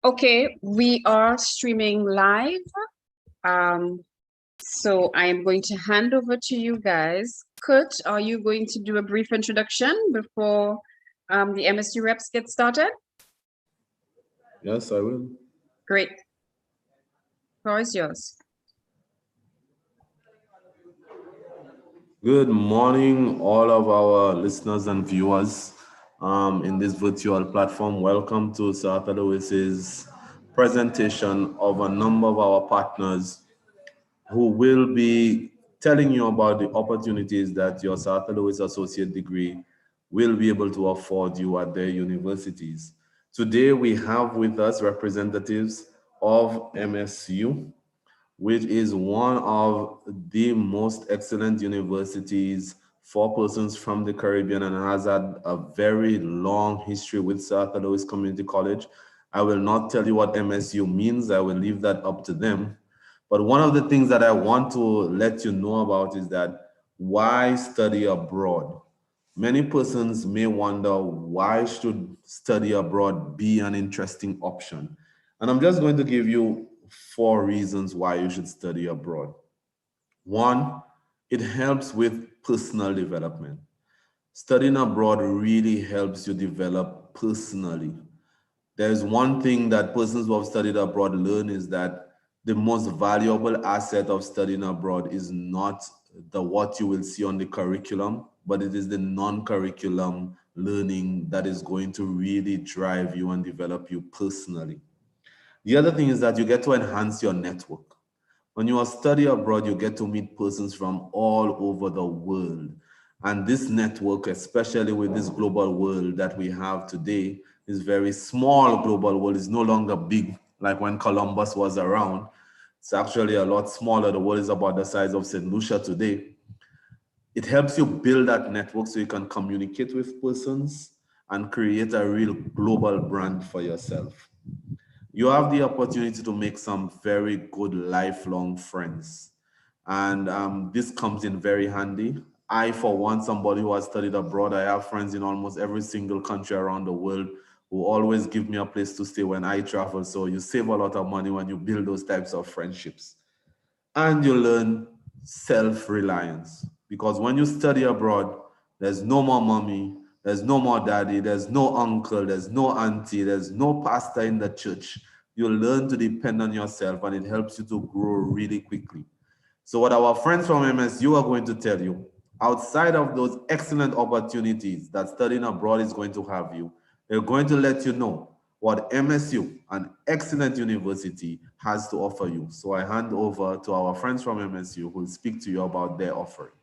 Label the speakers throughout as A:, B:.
A: Okay, we are streaming live. So I am going to hand over to you guys. Kurt, are you going to do a brief introduction before the MSU reps get started?
B: Yes, I will.
A: Great. Floor is yours.
B: Good morning, all of our listeners and viewers in this virtual platform. Welcome to Sir Arthur Lewis's presentation of a number of our partners who will be telling you about the opportunities that your Sir Arthur Lewis Associate degree will be able to afford you at their universities. Today, we have with us representatives of MSU, which is one of the most excellent universities for persons from the Caribbean and has had a very long history with Sir Arthur Lewis Community College. I will not tell you what MSU means. I will leave that up to them. But one of the things that I want to let you know about is that why study abroad? Many persons may wonder, why should study abroad be an interesting option? And I'm just going to give you 4 reasons why you should study abroad. 1, it helps with personal development. Studying abroad really helps you develop personally. There's one thing that persons who have studied abroad learn is that the most valuable asset of studying abroad is not what you will see on the curriculum, but it is the non-curriculum learning that is going to really drive you and develop you personally. The other thing is that you get to enhance your network. When you are studying abroad, you get to meet persons from all over the world. And this network, especially with this global world that we have today, is very small global world. It's no longer big like when Columbus was around. It's actually a lot smaller. The world is about the size of St. Lucia today. It helps you build that network so you can communicate with persons and create a real global brand for yourself. You have the opportunity to make some very good lifelong friends. And this comes in very handy. I, for one, somebody who has studied abroad, I have friends in almost every single country around the world who always give me a place to stay when I travel. So you save a lot of money when you build those types of friendships. And you learn self-reliance. Because when you study abroad, there's no more mommy, there's no more daddy, there's no uncle, there's no auntie, there's no pastor in the church. You learn to depend on yourself, and it helps you to grow really quickly. So what our friends from MSU are going to tell you, outside of those excellent opportunities that studying abroad is going to have you, they're going to let you know what MSU, an excellent university, has to offer you. So I hand over to our friends from MSU who will speak to you about their offerings.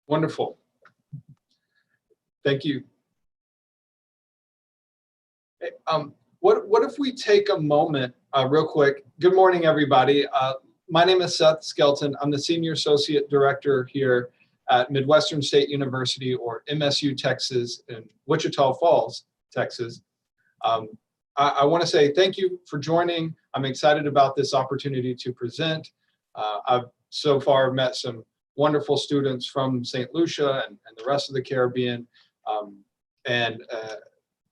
C: Wonderful. Thank you. What if we take a moment real quick? Good morning, everybody. My name is Seth Skelton. I'm the Senior Associate Director here at Midwestern State University, or MSU Texas, in Wichita Falls, Texas. I want to say thank you for joining. I'm excited about this opportunity to present. I've so far met some wonderful students from St. Lucia and the rest of the Caribbean.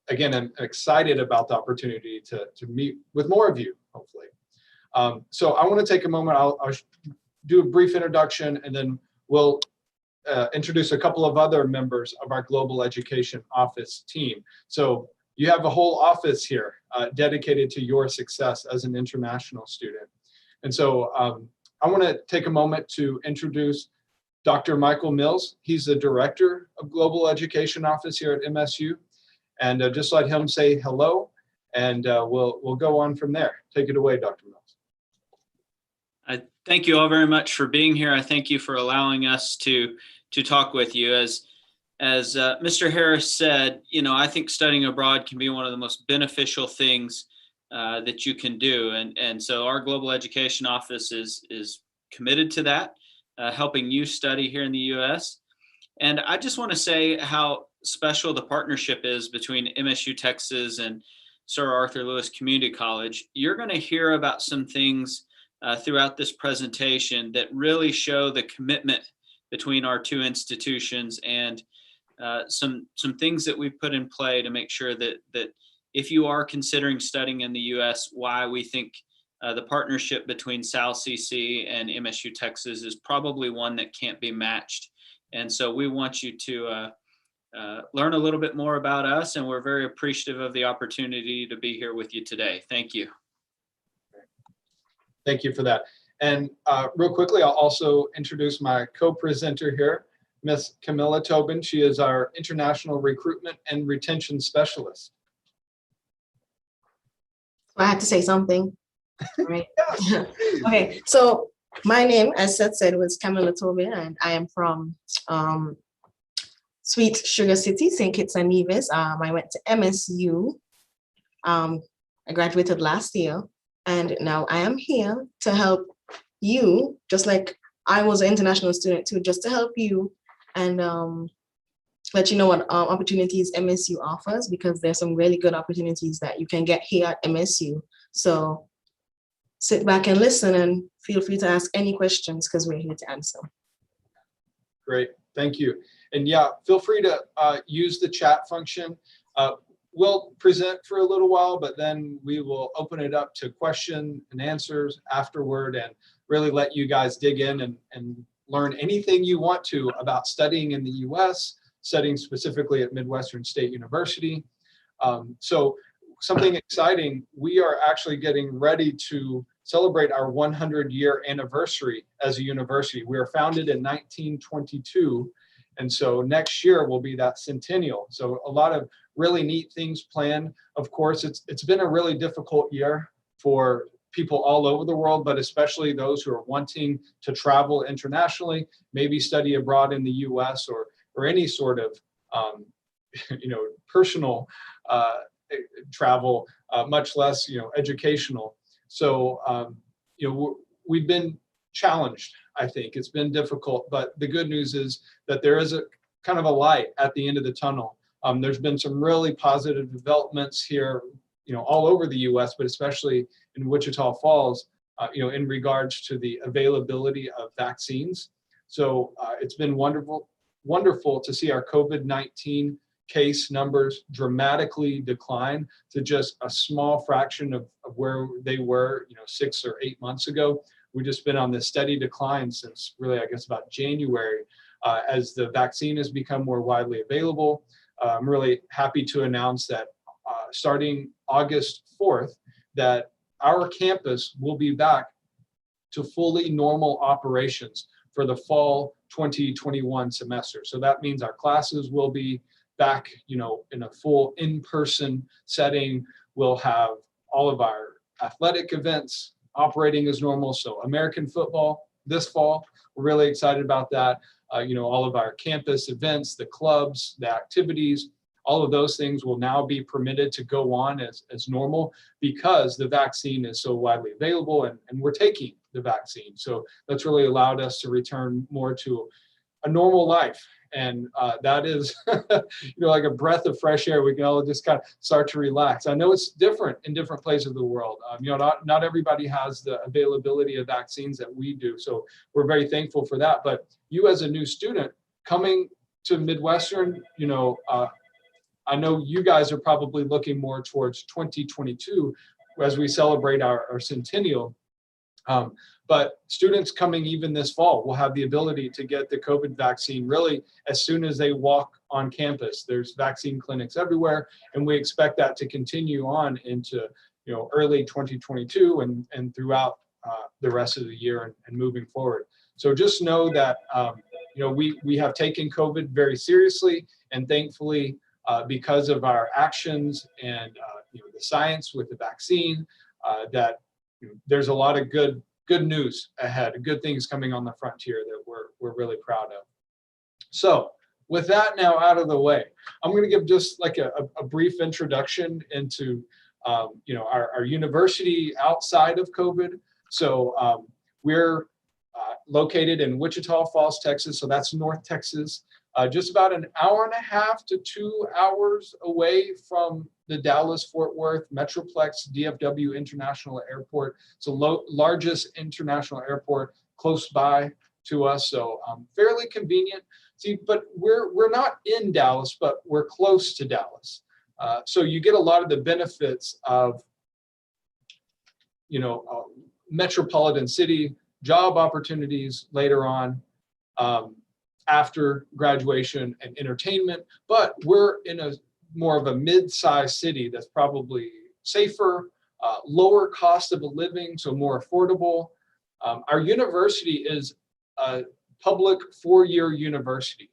C: Again, I'm excited about the opportunity to meet with more of you, hopefully. So I want to take a moment. I'll do a brief introduction, and then we'll introduce a couple of other members of our Global Education Office team. So you have a whole office here dedicated to your success as an international student. And so I want to take a moment to introduce Dr. Michael Mills. He's the Director of Global Education Office here at MSU. And just let him say hello, and we'll go on from there. Take it away, Dr. Mills.
D: I thank you all very much for being here. I thank you for allowing us to talk with you. As Mr. Harris said, you know, I think studying abroad can be one of the most beneficial things that you can do. And so our Global Education Office is committed to that, helping you study here in the U.S. And I just want to say how special the partnership is between MSU Texas and Sir Arthur Lewis Community College. You're going to hear about some things throughout this presentation that really show the commitment between our two institutions. And some things that we've put in play to make sure that if you are considering studying in the U.S., why we think the partnership between Sal CC and MSU Texas is probably one that can't be matched. And so we want you to learn a little bit more about us, and we're very appreciative of the opportunity to be here with you today. Thank you.
C: Thank you for that. And real quickly, I'll also introduce my co-presenter here, Miss Camilla Tobin. She is our International Recruitment and Retention Specialist.
E: I have to say something, right?
C: Yes.
E: Okay, so my name, as Seth said, was Camilla Tobin, and I am from Sweet Sugar City, St. Kitts and Nevis. I went to MSU. I graduated last year, and now I am here to help you, just like I was an international student too, just to help you and let you know what opportunities MSU offers, because there's some really good opportunities that you can get here at MSU. So sit back and listen, and feel free to ask any questions because we're here to answer.
C: Great, thank you. And yeah, feel free to use the chat function. We'll present for a little while, but then we will open it up to question and answers afterward and really let you guys dig in and learn anything you want to about studying in the US, studying specifically at Midwestern State University. So something exciting, we are actually getting ready to celebrate our 100-year anniversary as a university. We were founded in 1922. And so next year will be that centennial. So a lot of really neat things planned. Of course, it's been a really difficult year for people all over the world, but especially those who are wanting to travel internationally, maybe study abroad in the US or any sort of personal travel, much less educational. So we've been challenged. I think it's been difficult, but the good news is that there is a kind of a light at the end of the tunnel. There's been some really positive developments here, all over the U.S., but especially in Wichita Falls, in regards to the availability of vaccines. So it's been wonderful to see our COVID-19 case numbers dramatically decline to just a small fraction of where they were, 6 or 8 months ago. We've just been on this steady decline since really, I guess, about January, as the vaccine has become more widely available. I'm really happy to announce that starting August 4th, that our campus will be back to fully normal operations for the fall 2021 semester. So that means our classes will be back, in a full in-person setting. We'll have all of our athletic events operating as normal. So American football this fall, we're really excited about that. All of our campus events, the clubs, the activities, all of those things will now be permitted to go on as normal because the vaccine is so widely available and we're taking the vaccine. So that's really allowed us to return more to a normal life. And that is, like a breath of fresh air. We can all just kind of start to relax. I know it's different in different places of the world. Not everybody has the availability of vaccines that we do. So we're very thankful for that. But you as a new student coming to Midwestern, I know you guys are probably looking more towards 2022 as we celebrate our centennial. But students coming even this fall will have the ability to get the COVID vaccine really as soon as they walk on campus. There's vaccine clinics everywhere, and we expect that to continue on into early 2022 and throughout the rest of the year and moving forward. So just know that we have taken COVID very seriously, and thankfully because of our actions and the science with the vaccine, that there's a lot of good news ahead, good things coming on the frontier that we're really proud of. So with that now out of the way, I'm going to give just like a brief introduction into our university outside of COVID. So we're located in Wichita Falls, Texas. So that's North Texas, just about an hour and a half to 2 hours away from the Dallas-Fort Worth Metroplex DFW International Airport. It's the largest international airport close by to us, so fairly convenient. See, but we're not in Dallas, but we're close to Dallas. So you get a lot of the benefits of, metropolitan city job opportunities later on, after graduation, and entertainment. But we're in a more of a mid-sized city that's probably safer, lower cost of a living, so more affordable. Our university is a public 4-year university,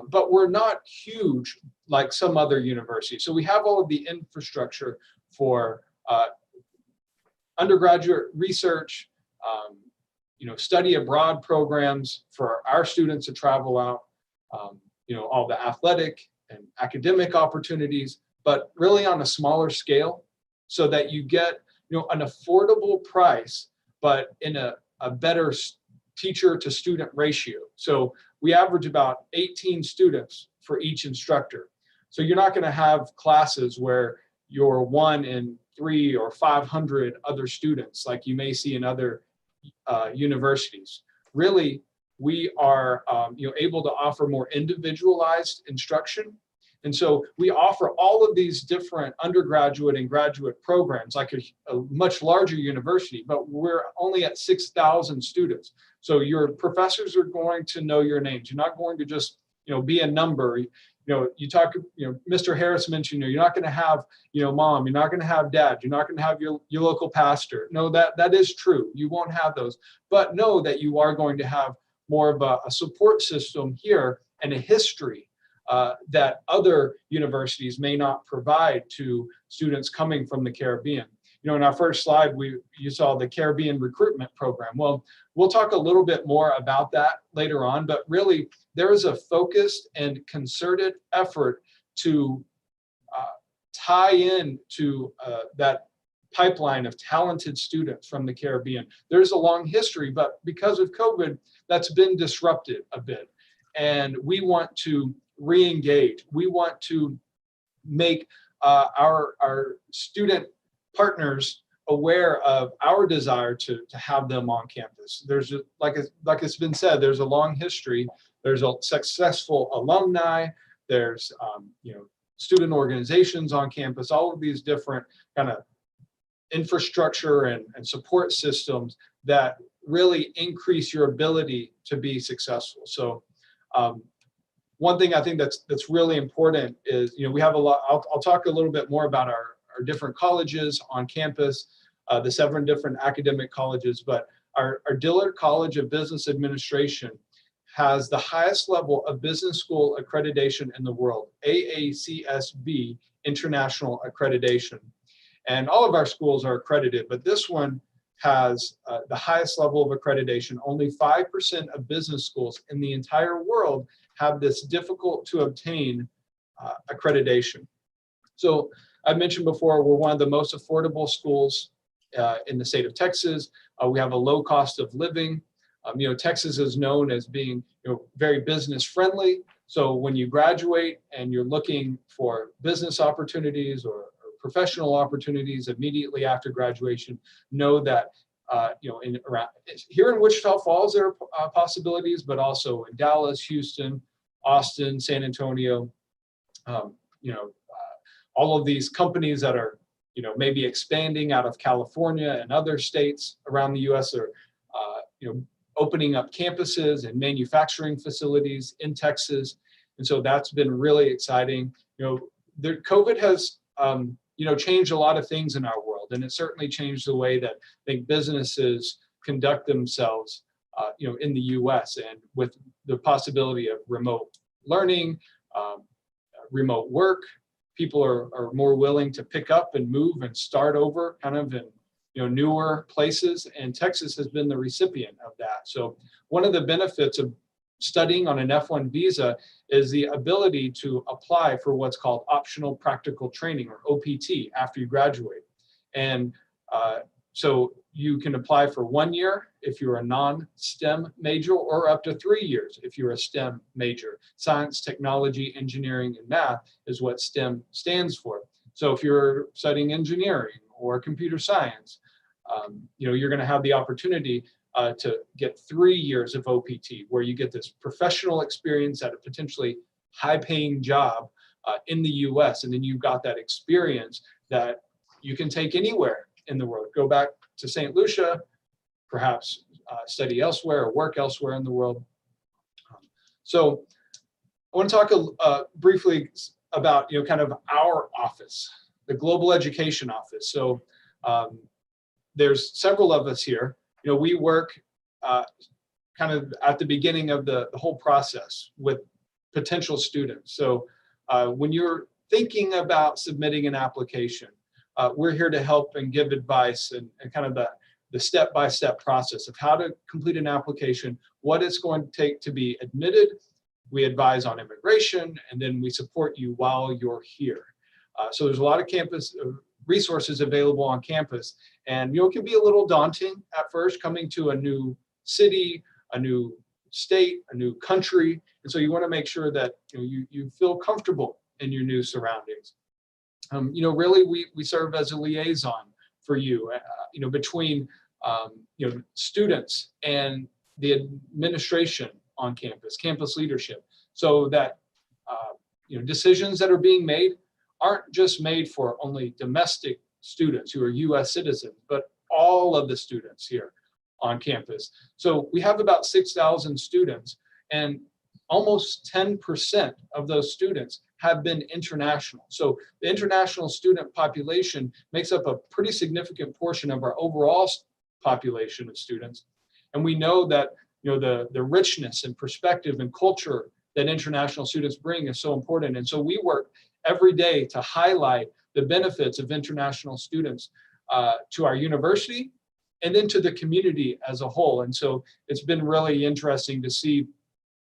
C: but we're not huge like some other universities. So we have all of the infrastructure for undergraduate research, study abroad programs for our students to travel out, all the athletic and academic opportunities, but really on a smaller scale, so that you get an affordable price, but in a better teacher to student ratio. So we average about 18 students for each instructor. So you're not going to have classes where you're 1 in 300 or 500 other students like you may see in other universities. Really, we are able to offer more individualized instruction. And so we offer all of these different undergraduate and graduate programs like a much larger university, but we're only at 6,000 students. So your professors are going to know your names. You're not going to just be a number. Mr. Harris mentioned, you're not going to have, mom, you're not going to have dad, you're not going to have your local pastor. No, that is true. You won't have those, but know that you are going to have more of a support system here and a history that other universities may not provide to students coming from the Caribbean. In our first slide, you saw the Caribbean recruitment program. Well, we'll talk a little bit more about that later on, but really there is a focused and concerted effort to tie in to that pipeline of talented students from the Caribbean. There's a long history, but because of COVID, that's been disrupted a bit. And we want to re-engage. We want to make our student partners aware of our desire to have them on campus. There's like it's been said, there's a long history. There's a successful alumni. There's student organizations on campus. All of these different kind of infrastructure and support systems that really increase your ability to be successful. So one thing I think that's really important is, we have a lot, I'll talk a little bit more about our different colleges on campus, the 7 different academic colleges, but our Dillard College of Business Administration has the highest level of business school accreditation in the world, AACSB International Accreditation. And all of our schools are accredited, but this one has the highest level of accreditation. Only 5% of business schools in the entire world have this difficult to obtain accreditation. So I mentioned before, we're one of the most affordable schools in the state of Texas. We have a low cost of living. Texas is known as being very business friendly. So when you graduate and you're looking for business opportunities or professional opportunities immediately after graduation, know that here in Wichita Falls there are possibilities, but also in Dallas, Houston, Austin, San Antonio, all of these companies that are maybe expanding out of California and other states around the U.S. are opening up campuses and manufacturing facilities in Texas, and so that's been really exciting. COVID has changed a lot of things in our world, and it certainly changed the way that I think businesses conduct themselves in the U.S. and with the possibility of remote learning, remote work. People are more willing to pick up and move and start over kind of in newer places, and Texas has been the recipient of that. So one of the benefits of studying on an F1 visa is the ability to apply for what's called optional practical training, or OPT, after you graduate. And so you can apply for 1 year if you're a non-STEM major, or up to 3 years if you're a STEM major. Science, technology, engineering, and math is what STEM stands for. So if you're studying engineering or computer science, you're going to have the opportunity to get 3 years of OPT, where you get this professional experience at a potentially high-paying job in the US. And then you've got that experience that you can take anywhere in the world. Go back to St. Lucia, perhaps study elsewhere or work elsewhere in the world. So I want to talk briefly about, kind of our office, the Global Education Office. So there's several of us here. We work kind of at the beginning of the whole process with potential students. So when you're thinking about submitting an application, we're here to help and give advice and kind of the step-by-step process of how to complete an application, what it's going to take to be admitted. We advise on immigration, and then we support you while you're here. So there's a lot of campus resources available on campus, and it can be a little daunting at first coming to a new city, a new state, a new country, and so you want to make sure that you feel comfortable in your new surroundings. Really, we serve as a liaison for you, between students and the administration on campus, campus leadership, so that decisions that are being made aren't just made for only domestic students who are US citizens, but all of the students here on campus. So we have about 6,000 students, and almost 10% of those students have been international. So the international student population makes up a pretty significant portion of our overall population of students. And we know that the richness and perspective and culture that international students bring is so important. And so we work every day to highlight the benefits of international students to our university and then to the community as a whole. And so it's been really interesting to see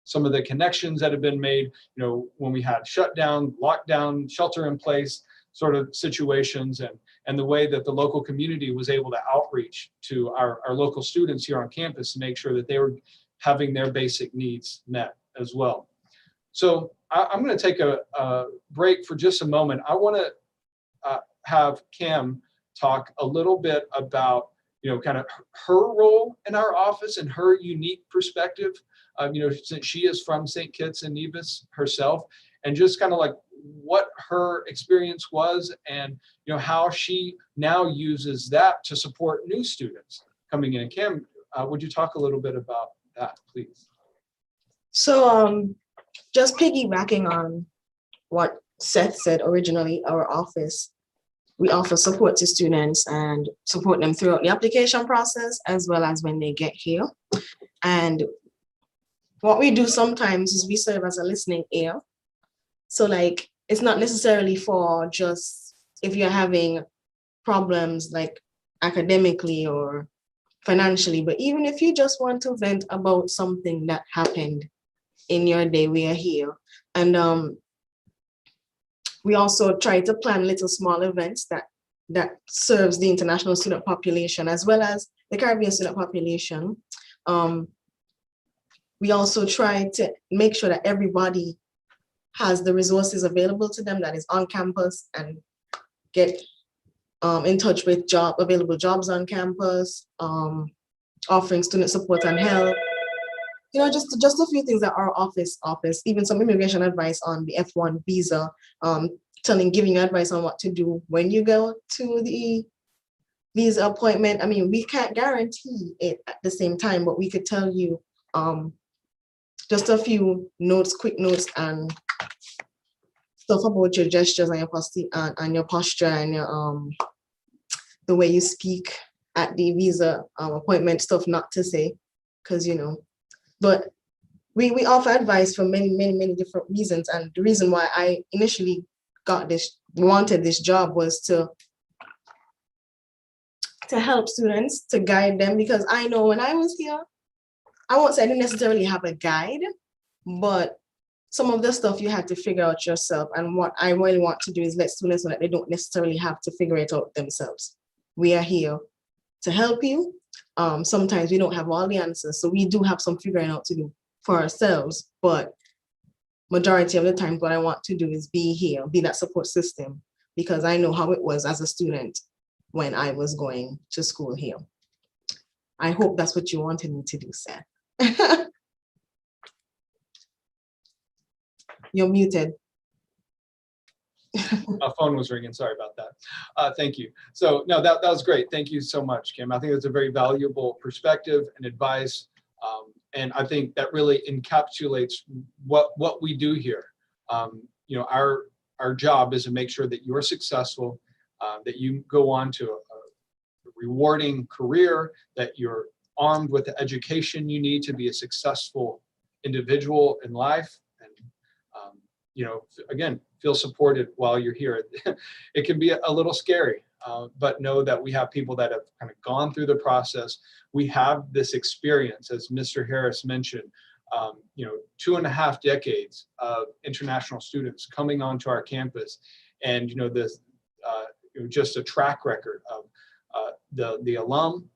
C: some of the connections that have been made, when we had shutdown, lockdown, shelter in place sort of situations, and the way that the local community was able to outreach to our local students here on campus to make sure that they were having their basic needs met as well. So I'm going to take a break for just a moment. I want to have Cam talk a little bit about, kind of her role in our office and her unique perspective. Since she is from St. Kitts and Nevis herself, and just kind of like what her experience was and how she now uses that to support new students coming in. And Cam, would you talk a little bit about that, please?
E: So just piggybacking on what Seth said originally, our office, we offer support to students and support them throughout the application process as well as when they get here. And what we do sometimes is we serve as a listening ear. So like, it's not necessarily for just if you're having problems like academically or financially, but even if you just want to vent about something that happened in your day, we are here. And we also try to plan little small events that serves the international student population as well as the Caribbean student population. We also try to make sure that everybody has the resources available to them that is on campus and get in touch with available jobs on campus, offering student support and help. Just a few things that our office offers, even some immigration advice on the F1 visa, giving you advice on what to do when you go to the visa appointment. I mean, we can't guarantee it at the same time, but we could tell you just a few notes, quick notes, and stuff about your gestures and your posture and your the way you speak at the visa appointment, stuff not to say, because but we offer advice for many different reasons. And the reason why I initially wanted this job was to help students, to guide them, because I know when I was here, I won't say I didn't necessarily have a guide, but some of the stuff you had to figure out yourself. And what I really want to do is let students know that they don't necessarily have to figure it out themselves. We are here to help you. Sometimes we don't have all the answers, so we do have some figuring out to do for ourselves, but majority of the time what I want to do is be here, be that support system, because I know how it was as a student when I was going to school here. I hope that's what you wanted me to do, Seth. You're muted.
C: My phone was ringing. Sorry about that. Thank you. So no, that was great. Thank you so much, Kim. I think it's a very valuable perspective and advice. And I think that really encapsulates what we do here. You know, our job is to make sure that you're successful, that you go on to a rewarding career, that you're armed with the education you need to be a successful individual in life. And, you know, again, feel supported while you're here. It can be a little scary, but know that we have people that have kind of gone through the process. We have this experience, as Mr. Harris mentioned, you know, 2.5 decades of international students coming onto our campus, and you know, this just a track record of the alum,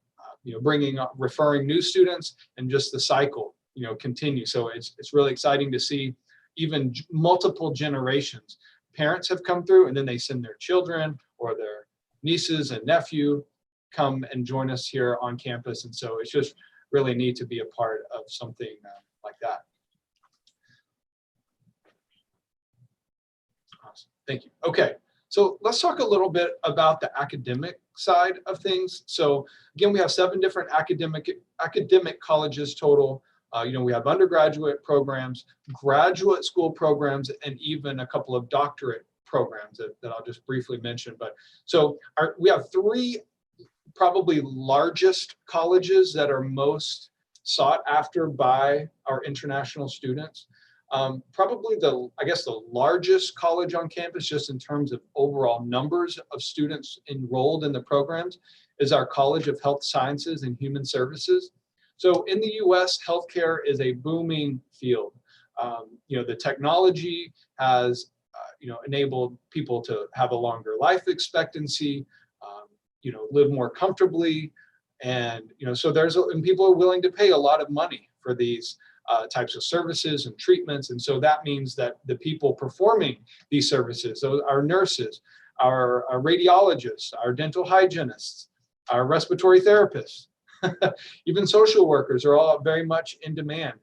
C: you know, bringing up, referring new students, and just the cycle, you know, continue. So it's really exciting to see even multiple generations. Parents have come through, and then they send their children or their nieces and nephew come and join us here on campus. And so it's just really neat to be a part of something like that. Awesome. Thank you. Okay, so let's talk a little bit about the academic side of things. So again, we have 7 different academic colleges total. You know, we have undergraduate programs, graduate school programs, and even a couple of doctorate programs that I'll just briefly mention. But so we have 3 probably largest colleges that are most sought after by our international students. Probably I guess the largest college on campus, just in terms of overall numbers of students enrolled in the programs, is our College of Health Sciences and Human Services. So in the US, healthcare is a booming field. You know, the technology has you know, enabled people to have a longer life expectancy, you know, live more comfortably. And, you know, so and people are willing to pay a lot of money for these types of services and treatments. And so that means that the people performing these services, so our nurses, our radiologists, our dental hygienists, our respiratory therapists, even social workers are all very much in demand.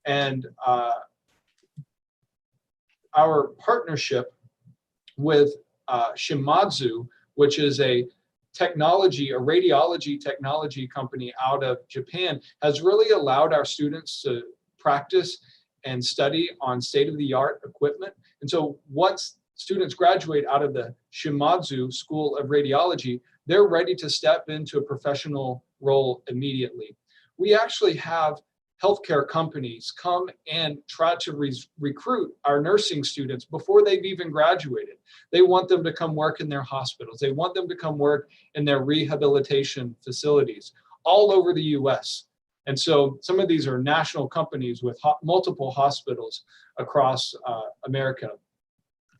C: And our partnership with Shimadzu, which is a radiology technology company out of Japan, has really allowed our students to practice and study on state-of-the-art equipment. And so once students graduate out of the Shimadzu School of Radiology, they're ready to step into a professional role immediately. We actually have healthcare companies come and try to recruit our nursing students before they've even graduated. They want them to come work in their hospitals. They want them to come work in their rehabilitation facilities all over the US. And so some of these are national companies with multiple hospitals across America.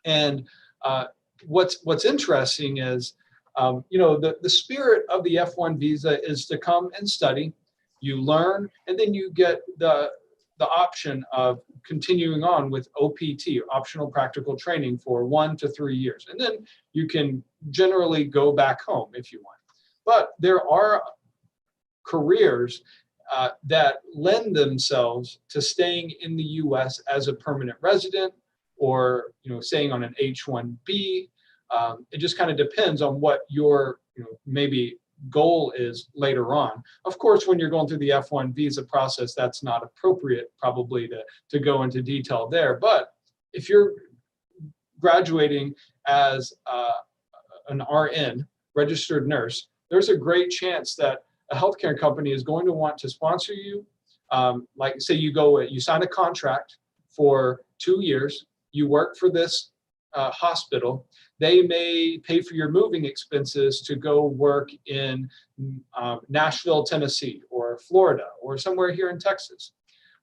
C: And what's interesting is, you know, the spirit of the F1 visa is to come and study, you learn, and then you get the option of continuing on with OPT, optional practical training, for 1 to 3 years. And then you can generally go back home if you want. But there are careers that lend themselves to staying in the US as a permanent resident, or, you know, staying on an H-1B. It just kind of depends on what your, you know, maybe goal is later on. Of course, when you're going through the F1 visa process, that's not appropriate probably to go into detail there. But if you're graduating as an RN, registered nurse, there's a great chance that a healthcare company is going to want to sponsor you. Like say you sign a contract for 2 years, you work for this hospital, they may pay for your moving expenses to go work in Nashville, Tennessee, or Florida, or somewhere here in Texas.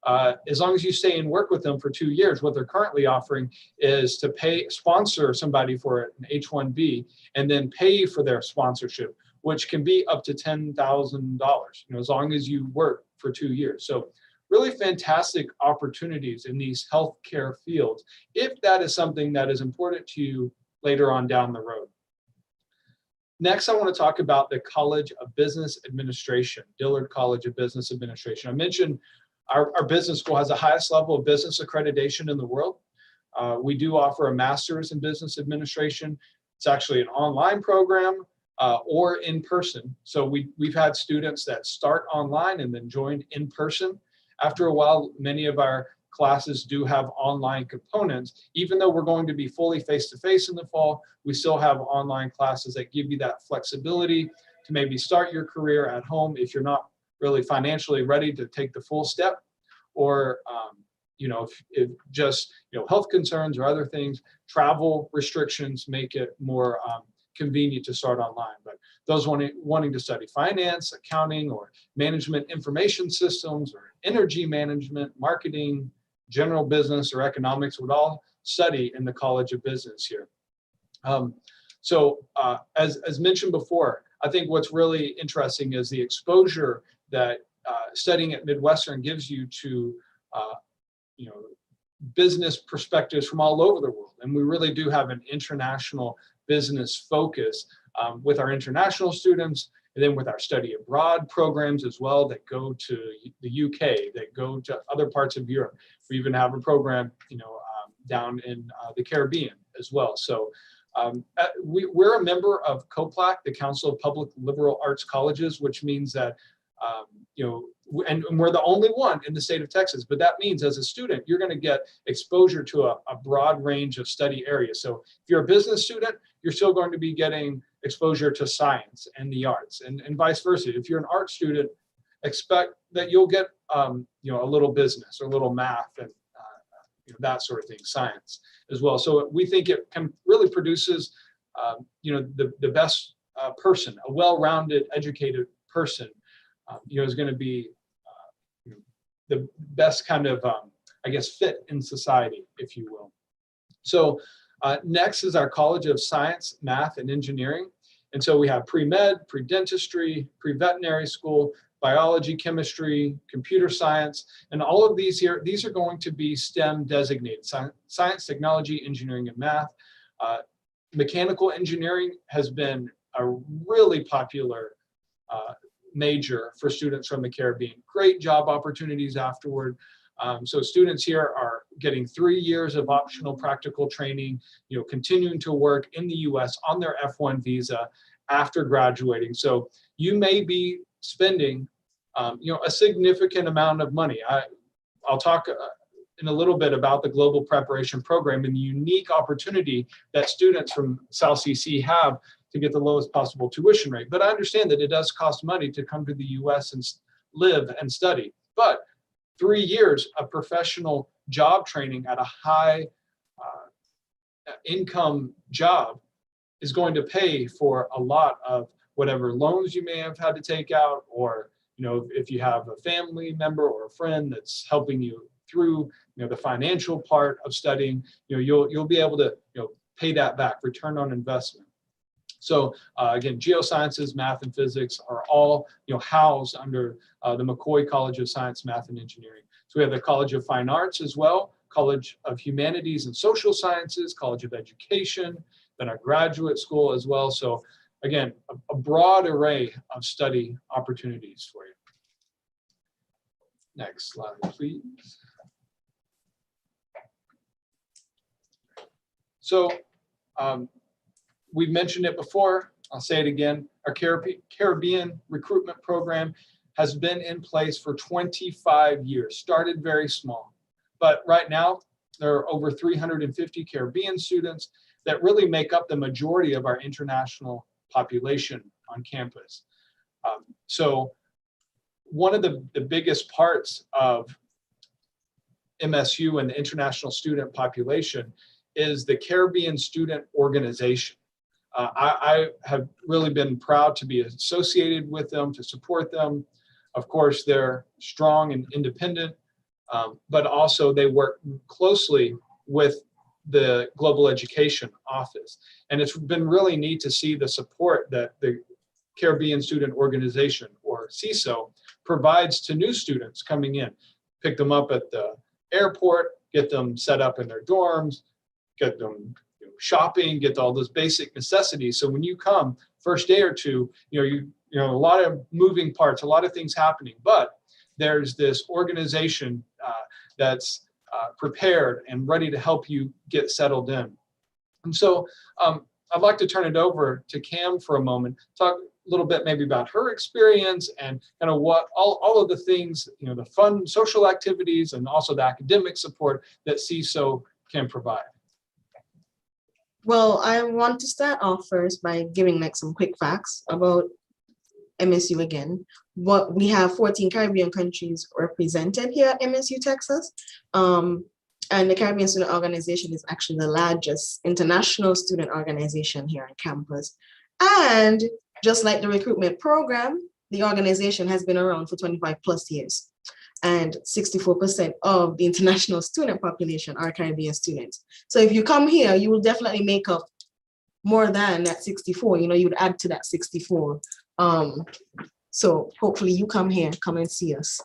C: As long as you stay and work with them for 2 years, what they're currently offering is to sponsor somebody for an H-1B, and then pay for their sponsorship, which can be up to $10,000, you know, as long as you work for 2 years. So really fantastic opportunities in these healthcare fields, if that is something that is important to you later on down the road. Next, I want to talk about the College of Business Administration, Dillard College of Business Administration. I mentioned our business school has the highest level of business accreditation in the world. We do offer a master's in business administration. It's actually an online program or in person. So we've had students that start online and then join in person. After a while, many of our classes do have online components. Even though we're going to be fully face-to-face in the fall, we still have online classes that give you that flexibility to maybe start your career at home if you're not really financially ready to take the full step, or if just health concerns or other things, travel restrictions make it more convenient to start online. But those wanting to study finance, accounting, or management information systems, or energy management, marketing, general business, or economics would all study in the College of Business here. As mentioned before, I think what's really interesting is the exposure that studying at Midwestern gives you to business perspectives from all over the world. And we really do have an international business focus with our international students, and then with our study abroad programs as well that go to the UK, that go to other parts of Europe. We even have a program, down in the Caribbean as well. So we're a member of COPLAC, the Council of Public Liberal Arts Colleges, which means that, and we're the only one in the state of Texas, but that means as a student, you're going to get exposure to a broad range of study areas. So if you're a business student, you're still going to be getting exposure to science and the arts, and vice versa. If you're an art student, expect that you'll get a little business or a little math and that sort of thing, science as well. So we think it can really produces the best person, a well-rounded, educated person is going to be the best kind of fit in society, if you will. So next is our College of Science, Math, and Engineering. And so we have pre-med, pre-dentistry, pre-veterinary school, biology, chemistry, computer science, and all of these here, these are going to be STEM designated: science, technology, engineering, and math. Mechanical engineering has been a really popular major for students from the Caribbean. Great job opportunities afterward. So students here are getting 3 years of optional practical training, continuing to work in the US on their F1 visa after graduating. So you may be spending a significant amount of money. I'll talk in a little bit about the Global Preparation Program and the unique opportunity that students from South CC have to get the lowest possible tuition rate. But I understand that it does cost money to come to the US and live and study. But 3 years of professional job training at a high income job is going to pay for a lot of whatever loans you may have had to take out, or if you have a family member or a friend that's helping you through the financial part of studying, you'll be able to pay that back, return on investment. So again, geosciences, math, and physics are all housed under the McCoy College of Science, Math, and Engineering. So we have the College of Fine Arts as well, College of Humanities and Social Sciences, College of Education, then our graduate school as well. So again, a broad array of study opportunities for you. Next slide, please. So we've mentioned it before, I'll say it again. Our Caribbean recruitment program has been in place for 25 years, started very small. But right now, there are over 350 Caribbean students that really make up the majority of our international population on campus. So one of the biggest parts of MSU and the international student population is the Caribbean Student Organization. I have really been proud to be associated with them, to support them. Of course, they're strong and independent, but also they work closely with the Global Education Office. And it's been really neat to see the support that the Caribbean Student Organization, or CISO, provides to new students coming in. Pick them up at the airport, get them set up in their dorms, get them shopping, get all those basic necessities. So when you come first day or two, you know, a lot of moving parts, a lot of things happening, but there's this organization that's prepared and ready to help you get settled in. And so I'd like to turn it over to Cam for a moment, talk a little bit maybe about her experience and kind of what all of the things, you know, the fun social activities and also the academic support that CISO can provide.
E: Well, I want to start off first by giving like some quick facts about MSU again. But we have 14 Caribbean countries represented here at MSU Texas. And the Caribbean Student Organization is actually the largest international student organization here on campus. And just like the recruitment program, the organization has been around for 25 plus years. And 64% of the international student population are Caribbean students. So if you come here, you will definitely make up more than that 64, you know, you would add to that 64. So hopefully you come here, come and see us.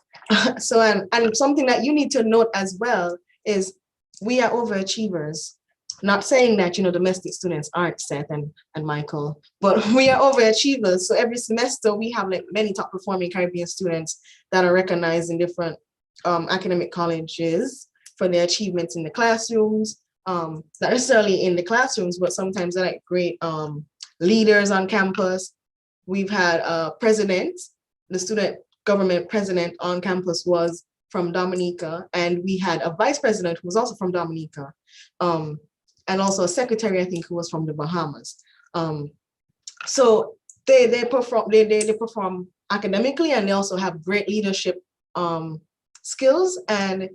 E: So, and something that you need to note as well is we are overachievers. Not saying that, you know, domestic students aren't, Seth and Michael, but we are overachievers. So every semester we have like many top performing Caribbean students that are recognized in different academic colleges for their achievements in the classrooms, not necessarily in the classrooms, but sometimes they're like great leaders on campus. We've had a president, the student government president on campus was from Dominica, and we had a vice president who was also from Dominica. And also a secretary, I think, who was from the Bahamas. So they perform academically, and they also have great leadership skills. And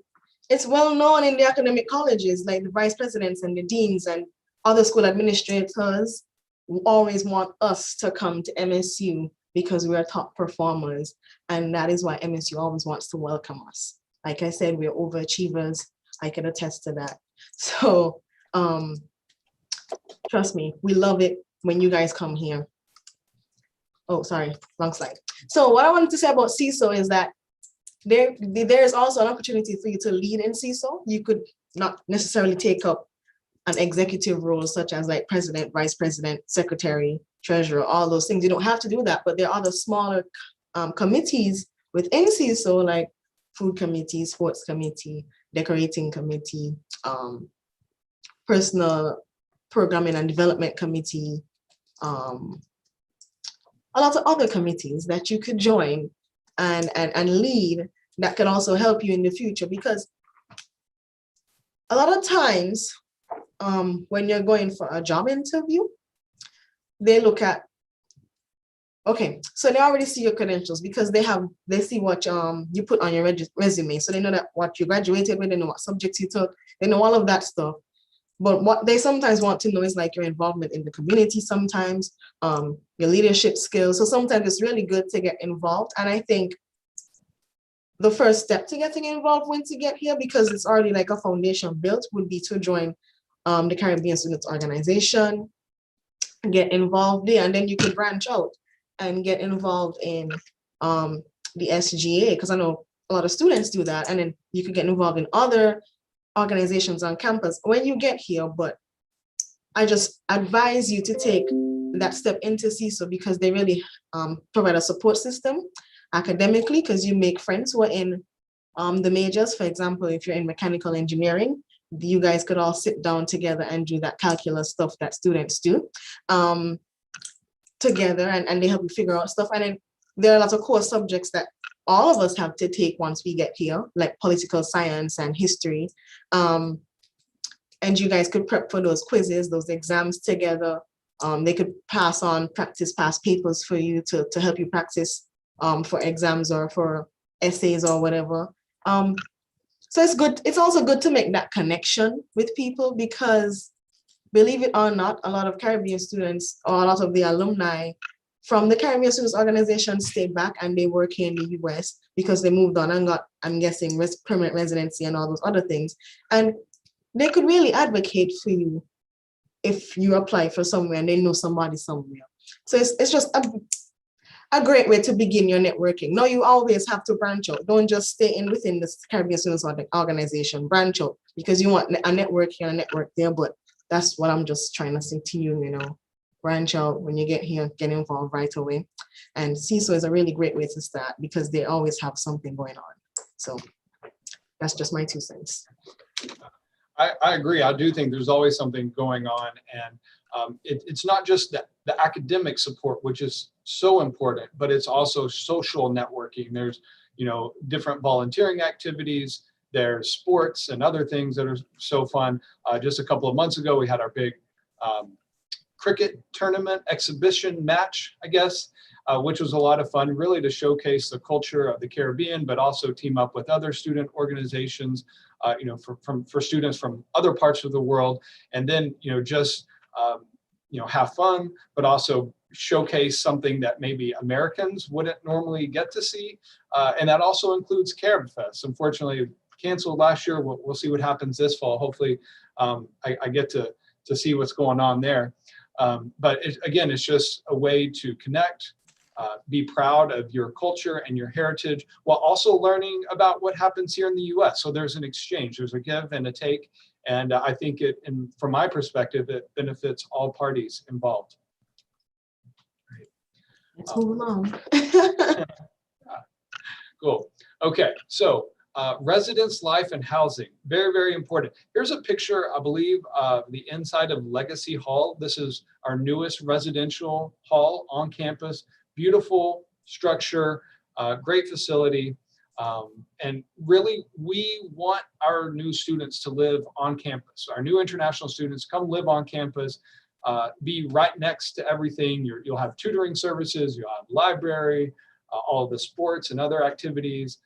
E: it's well known in the academic colleges, like the vice presidents and the deans and other school administrators always want us to come to MSU because we are top performers. And that is why MSU always wants to welcome us. Like I said, we're overachievers. I can attest to that. So trust me, we love it when you guys come here. Oh, sorry, wrong slide. So what I wanted to say about CISO is that there is also an opportunity for you to lead in CISO. You could not necessarily take up an executive role such as like president, vice president, secretary, treasurer, all those things. You don't have to do that, but there are other smaller committees within CISO, like food committee, sports committee, decorating committee, personal programming and development committee, a lot of other committees that you could join and lead that can also help you in the future. Because a lot of times when you're going for a job interview, they look at, okay, so they already see your credentials because they see what you put on your resume. So they know that what you graduated with, they know what subjects you took, they know all of that stuff. But what they sometimes want to know is like your involvement in the community sometimes, your leadership skills. So sometimes it's really good to get involved. And I think the first step to getting involved when to get here, because it's already like a foundation built, would be to join the Caribbean Students Organization, get involved there, and then you could branch out and get involved in the SGA, because I know a lot of students do that, and then you could get involved in other organizations on campus when you get here. But I just advise you to take that step into CISO because they really provide a support system academically, because you make friends who are in the majors. For example, if you're in mechanical engineering, you guys could all sit down together and do that calculus stuff that students do together, and they help you figure out stuff. And then there are lots of core subjects that all of us have to take once we get here, like political science and history. And you guys could prep for those quizzes, those exams together. They could pass on practice past papers for you to help you practice for exams or for essays or whatever. So it's good. It's also good to make that connection with people because, believe it or not, a lot of Caribbean students or a lot of the alumni from the Caribbean Students Organization stay back and they work here in the US because they moved on and got, I'm guessing, permanent residency and all those other things. And they could really advocate for you if you apply for somewhere and they know somebody somewhere. So it's just a great way to begin your networking. Now you always have to branch out. Don't just stay within the Caribbean Students Organization. Branch out because you want a network here, a network there, but that's what I'm just trying to say to you, you know, branch out when you get here, get involved right away. And CISO is a really great way to start because they always have something going on. So that's just my 2 cents.
C: I agree. I do think there's always something going on, and it's not just the academic support, which is so important, but it's also social networking. There's, you know, different volunteering activities. There's sports and other things that are so fun. Just a couple of months ago, we had our big cricket tournament exhibition match, I guess, which was a lot of fun, really to showcase the culture of the Caribbean, but also team up with other student organizations, you know, for students from other parts of the world, and then, you know, just you know, have fun, but also showcase something that maybe Americans wouldn't normally get to see, and that also includes Carib Fest. Unfortunately, canceled last year. We'll see what happens this fall. Hopefully, I get to see what's going on there. But again, it's just a way to connect, be proud of your culture and your heritage, while also learning about what happens here in the U.S. So there's an exchange, there's a give and a take. And I think and from my perspective, it benefits all parties involved.
E: Let's move along.
C: Cool. Okay, so residence, life, and housing, very, very important. Here's a picture, I believe, of the inside of Legacy Hall. This is our newest residential hall on campus. Beautiful structure, great facility. And really, we want our new students to live on campus. Our new international students come live on campus, be right next to everything. You'll have tutoring services, you'll have library, all the sports and other activities.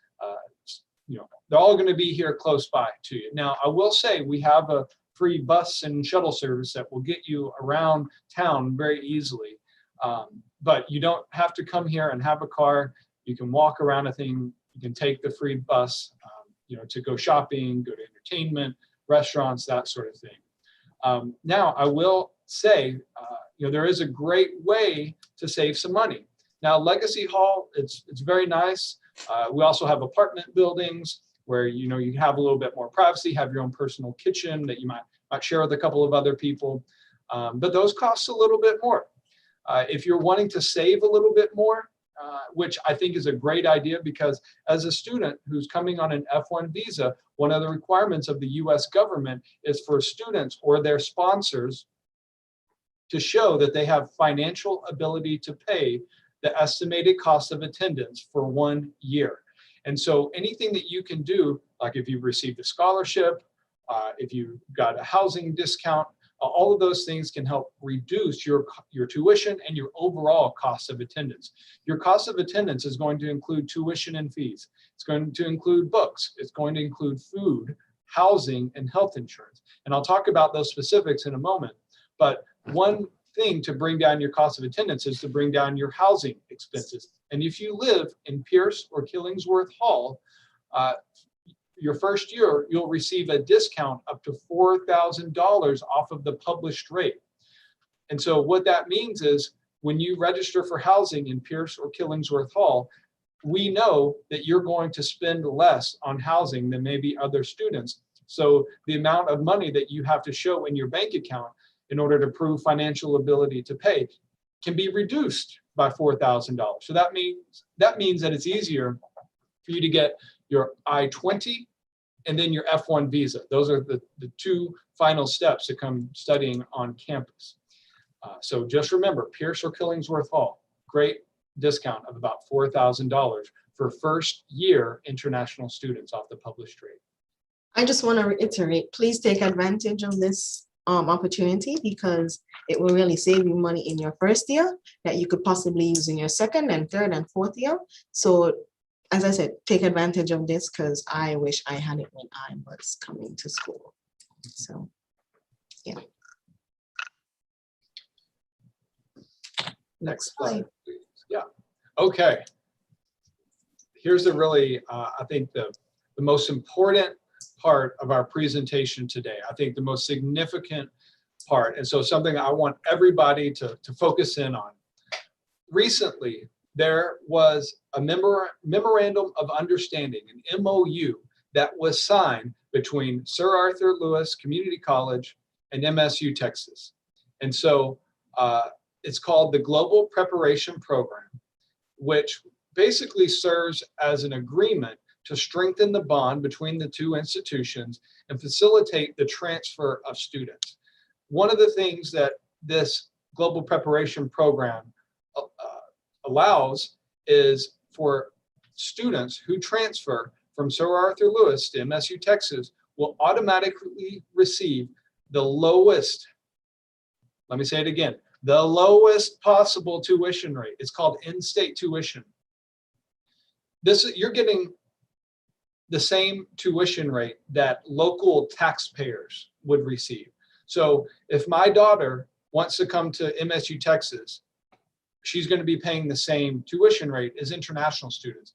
C: You know, they're all going to be here close by to you. Now, I will say we have a free bus and shuttle service that will get you around town very easily. But you don't have to come here and have a car. You can walk around a thing. You can take the free bus, you know, to go shopping, go to entertainment, restaurants, that sort of thing. Now, I will say, you know, there is a great way to save some money. Now, Legacy Hall, it's very nice. We also have apartment buildings where, you know, you have a little bit more privacy, have your own personal kitchen that you might share with a couple of other people. But those cost a little bit more. If you're wanting to save a little bit more, which I think is a great idea, because as a student who's coming on an F1 visa, one of the requirements of the US government is for students or their sponsors to show that they have financial ability to pay the estimated cost of attendance for 1 year. And so anything that you can do, like if you've received a scholarship, if you've got a housing discount, all of those things can help reduce your tuition and your overall cost of attendance. Your cost of attendance is going to include tuition and fees. It's going to include books. It's going to include food, housing, and health insurance. And I'll talk about those specifics in a moment. But one thing to bring down your cost of attendance is to bring down your housing expenses. And if you live in Pierce or Killingsworth Hall, your first year, you'll receive a discount up to $4,000 off of the published rate. And so what that means is when you register for housing in Pierce or Killingsworth Hall, we know that you're going to spend less on housing than maybe other students. So the amount of money that you have to show in your bank account in order to prove financial ability to pay can be reduced by $4,000. So that means that it's easier for you to get your I-20 and then your F1 visa. Those are the two final steps to come studying on campus. So just remember, Pierce or Killingsworth Hall, great discount of about $4,000 for first year international students off the published rate.
E: I just want to reiterate, please take advantage of this opportunity, because it will really save you money in your first year that you could possibly use in your second and third and fourth year. So as I said, take advantage of this, because I wish I had it when I was coming to school. So, yeah.
C: Next slide, please. Yeah. Okay. Here's the really, I think the most important part of our presentation today. I think the most significant part. And so something I want everybody to focus in on. Recently, there was a memorandum of understanding, an MOU, that was signed between Sir Arthur Lewis Community College and MSU Texas. And so it's called the Global Preparation Program, which basically serves as an agreement to strengthen the bond between the two institutions and facilitate the transfer of students. One of the things that this Global Preparation Program allows is for students who transfer from Sir Arthur Lewis to MSU Texas will automatically receive the lowest, let me say it again, the lowest possible tuition rate. It's called in-state tuition. You're getting the same tuition rate that local taxpayers would receive. So if my daughter wants to come to MSU Texas, she's going to be paying the same tuition rate as international students.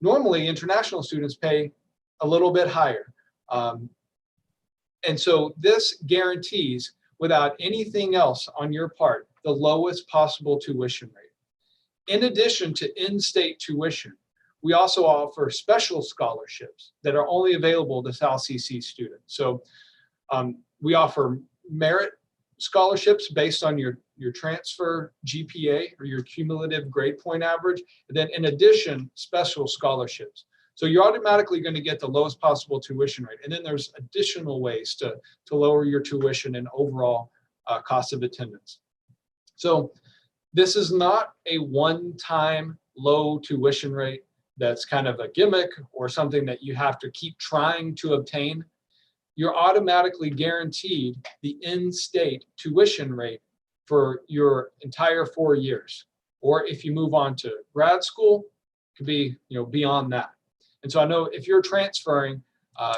C: Normally, international students pay a little bit higher. And so this guarantees, without anything else on your part, the lowest possible tuition rate. In addition to in-state tuition, we also offer special scholarships that are only available to South CC students. So we offer merit scholarships based on your transfer GPA or your cumulative grade point average. And then in addition, special scholarships. So you're automatically going to get the lowest possible tuition rate. And then there's additional ways to lower your tuition and overall cost of attendance. So this is not a one-time low tuition rate that's kind of a gimmick or something that you have to keep trying to obtain. You're automatically guaranteed the in-state tuition rate for your entire 4 years. Or if you move on to grad school, it could be beyond that. And so I know if you're transferring,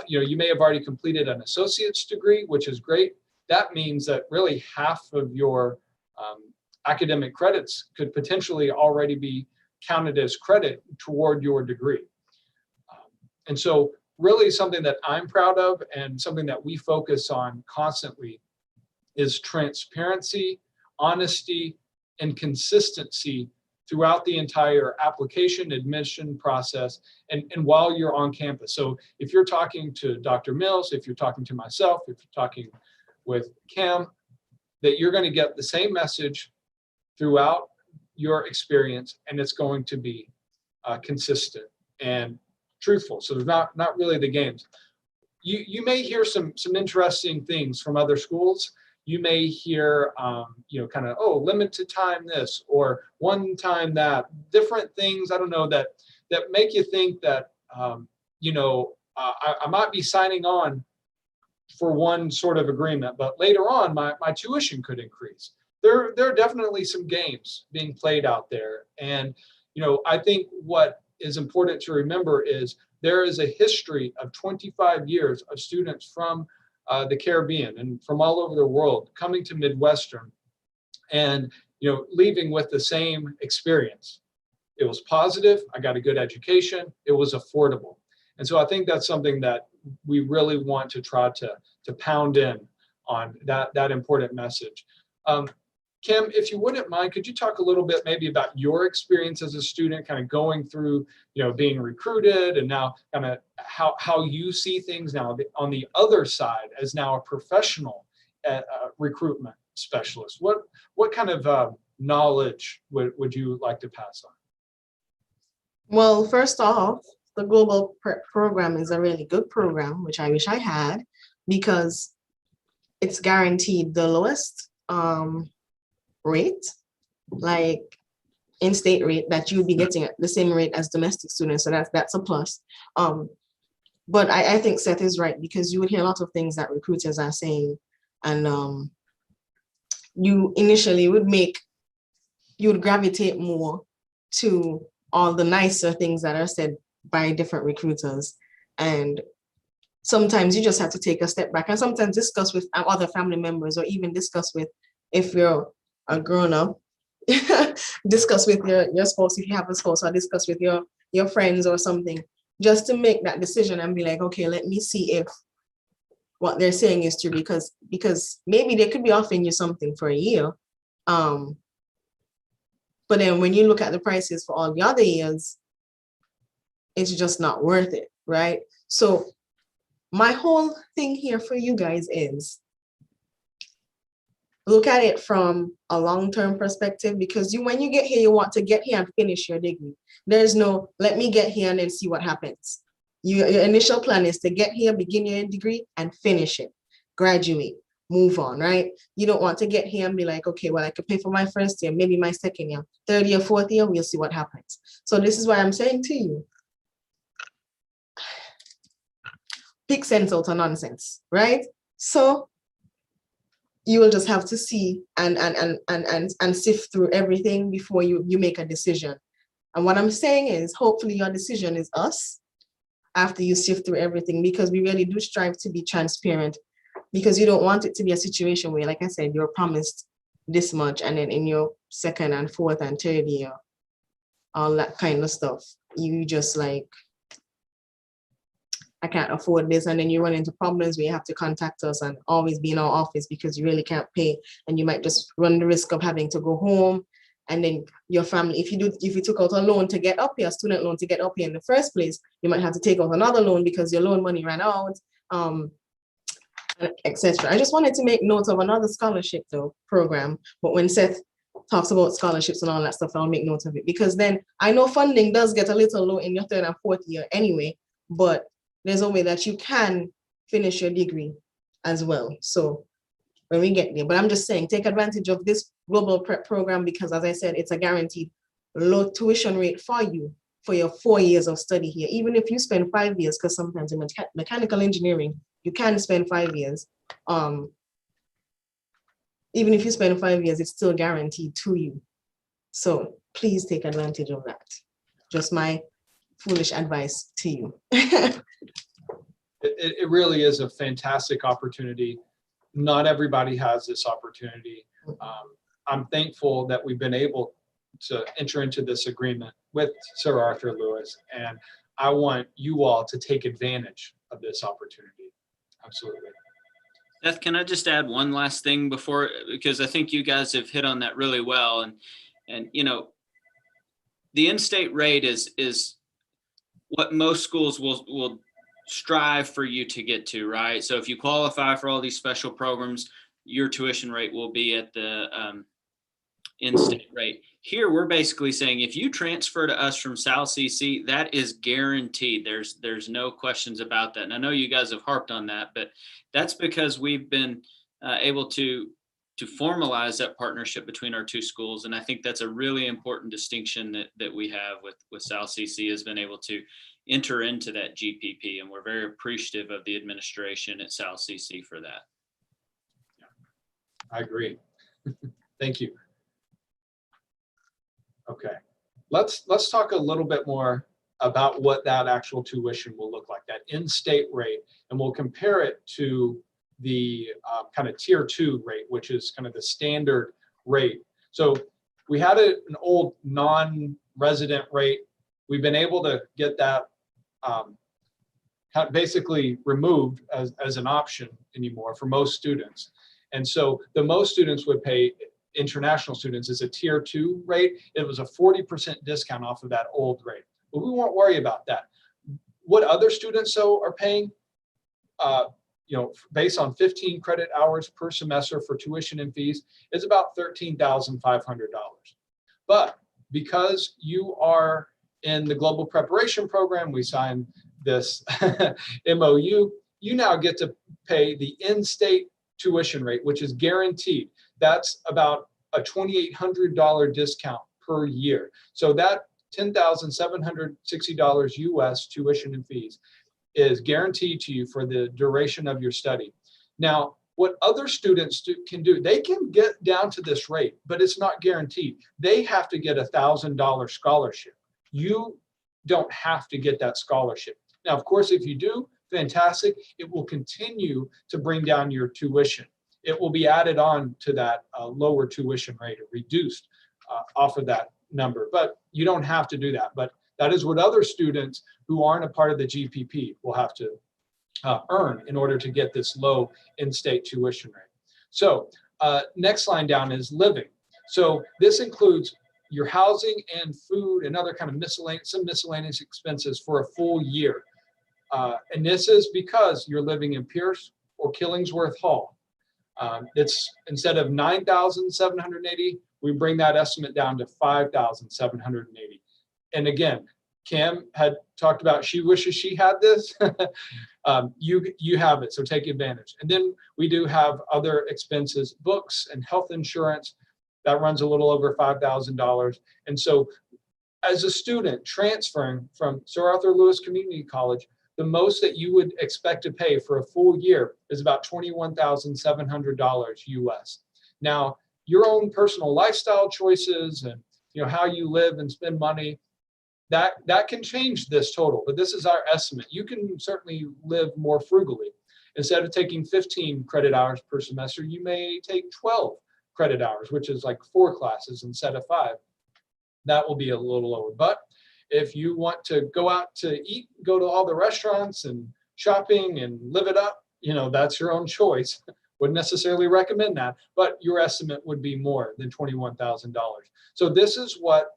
C: you may have already completed an associate's degree, which is great. That means that really half of your academic credits could potentially already be counted as credit toward your degree. And so really something that I'm proud of and something that we focus on constantly is transparency, honesty, and consistency throughout the entire application admission process and while you're on campus. So if you're talking to Dr. Mills, if you're talking to myself, if you're talking with Cam, that you're going to get the same message throughout your experience, and it's going to be consistent and truthful. So there's not really the games. You may hear some interesting things from other schools. You may hear kind of, oh, limited time this or one time that, different things, I don't know, that make you think that I might be signing on for one sort of agreement, but later on my tuition could increase. There are definitely some games being played out there. And, I think what is important to remember is there is a history of 25 years of students from the Caribbean and from all over the world coming to Midwestern and, leaving with the same experience. It was positive. I got a good education. It was affordable. And so I think that's something that we really want to try to pound in on that important message. Kim, if you wouldn't mind, could you talk a little bit maybe about your experience as a student, kind of going through, being recruited and now kind of how you see things now on the other side as now a professional recruitment specialist? What kind of knowledge would you like to pass on?
E: Well, first off, the Global Prep program is a really good program, which I wish I had, because it's guaranteed the lowest rate, like in-state rate, that you'd be getting at the same rate as domestic students. So that's a plus. But I think Seth is right, because you would hear a lot of things that recruiters are saying, and you initially you would gravitate more to all the nicer things that are said by different recruiters. And sometimes you just have to take a step back and sometimes discuss with other family members, or even discuss with, if you're a grown-up, discuss with your spouse if you have a spouse, or discuss with your friends or something, just to make that decision and be like, okay, let me see if what they're saying is true, because maybe they could be offering you something for a year, but then when you look at the prices for all the other years, it's just not worth it, right? So my whole thing here for you guys is, look at it from a long-term perspective, because when you get here, you want to get here and finish your degree. There's no, let me get here and then see what happens. Your initial plan is to get here, begin your degree and finish it, graduate, move on, right? You don't want to get here and be like, okay, well, I could pay for my first year, maybe my second year, third year, fourth year, we'll see what happens. So this is why I'm saying to you, pick sense out of nonsense, right? So you will just have to see and sift through everything before you make a decision. And what I'm saying is, hopefully your decision is us after you sift through everything, because we really do strive to be transparent, because you don't want it to be a situation where, like I said, you're promised this much and then in your second and fourth and third year, all that kind of stuff, you just like, I can't afford this, and then you run into problems where you have to contact us and always be in our office because you really can't pay, and you might just run the risk of having to go home. And then your family, if you took out a loan to get up here, a student loan to get up here in the first place, you might have to take out another loan because your loan money ran out, etc. I just wanted to make note of another scholarship though program, but when Seth talks about scholarships and all that stuff, I'll make note of it, because then I know funding does get a little low in your third and fourth year anyway, but there's a way that you can finish your degree as well. So when we get there, but I'm just saying, take advantage of this global prep program, because as I said, it's a guaranteed low tuition rate for you for your 4 years of study here. Even if you spend 5 years, because sometimes in mechanical engineering, you can spend 5 years. Even if you spend 5 years, it's still guaranteed to you. So please take advantage of that. Just my foolish advice to you.
C: It really is a fantastic opportunity. Not everybody has this opportunity. I'm thankful that we've been able to enter into this agreement with Sir Arthur Lewis, and I want you all to take advantage of this opportunity. Absolutely.
D: Beth, can I just add one last thing before, because I think you guys have hit on that really well, and you know, the in-state rate is what most schools will strive for you to get to, right? So if you qualify for all these special programs, your tuition rate will be at the in-state rate. Here, we're basically saying if you transfer to us from Sal CC, that is guaranteed. There's no questions about that. And I know you guys have harped on that, but that's because we've been able to formalize that partnership between our two schools. And I think that's a really important distinction that we have with Sal CC, has been able to enter into that GPP. And we're very appreciative of the administration at Sal CC for that.
C: I agree. Thank you. Okay, let's talk a little bit more about what that actual tuition will look like, that in-state rate, and we'll compare it to the kind of tier 2 rate, which is kind of the standard rate. So we had an old non-resident rate. We've been able to get that basically removed as an option anymore for most students. And so the most students would pay, international students, is a tier 2 rate. It was a 40% discount off of that old rate, but we won't worry about that. What other students are paying, you know, based on 15 credit hours per semester for tuition and fees, is about $13,500. But because you are in the global preparation program, we signed this MOU, you now get to pay the in-state tuition rate, which is guaranteed. That's about a $2,800 discount per year. So that $10,760 US tuition and fees is guaranteed to you for the duration of your study. Now, what other students can do, they can get down to this rate, but it's not guaranteed. They have to get a $1,000 scholarship. You don't have to get that scholarship. Now, of course, if you do, fantastic. It will continue to bring down your tuition. It will be added on to that lower tuition rate, or reduced off of that number, but you don't have to do that. But that is what other students who aren't a part of the GPP will have to earn in order to get this low in-state tuition rate. So next line down is living. So this includes your housing and food and other kind of miscellaneous expenses for a full year. And this is because you're living in Pierce or Killingsworth Hall. It's instead of 9,780, we bring that estimate down to 5,780. And again, Cam had talked about she wishes she had this. You have it, so take advantage. And then we do have other expenses, books and health insurance that runs a little over $5,000. And so as a student transferring from Sir Arthur Lewis Community College, the most that you would expect to pay for a full year is about $21,700 US. Now, your own personal lifestyle choices and how you live and spend money, that can change this total, but this is our estimate. You can certainly live more frugally. Instead of taking 15 credit hours per semester, you may take 12 credit hours, which is like 4 classes instead of 5. That will be a little lower. But if you want to go out to eat, go to all the restaurants and shopping and live it up, that's your own choice. Wouldn't necessarily recommend that, but your estimate would be more than $21,000. So this is what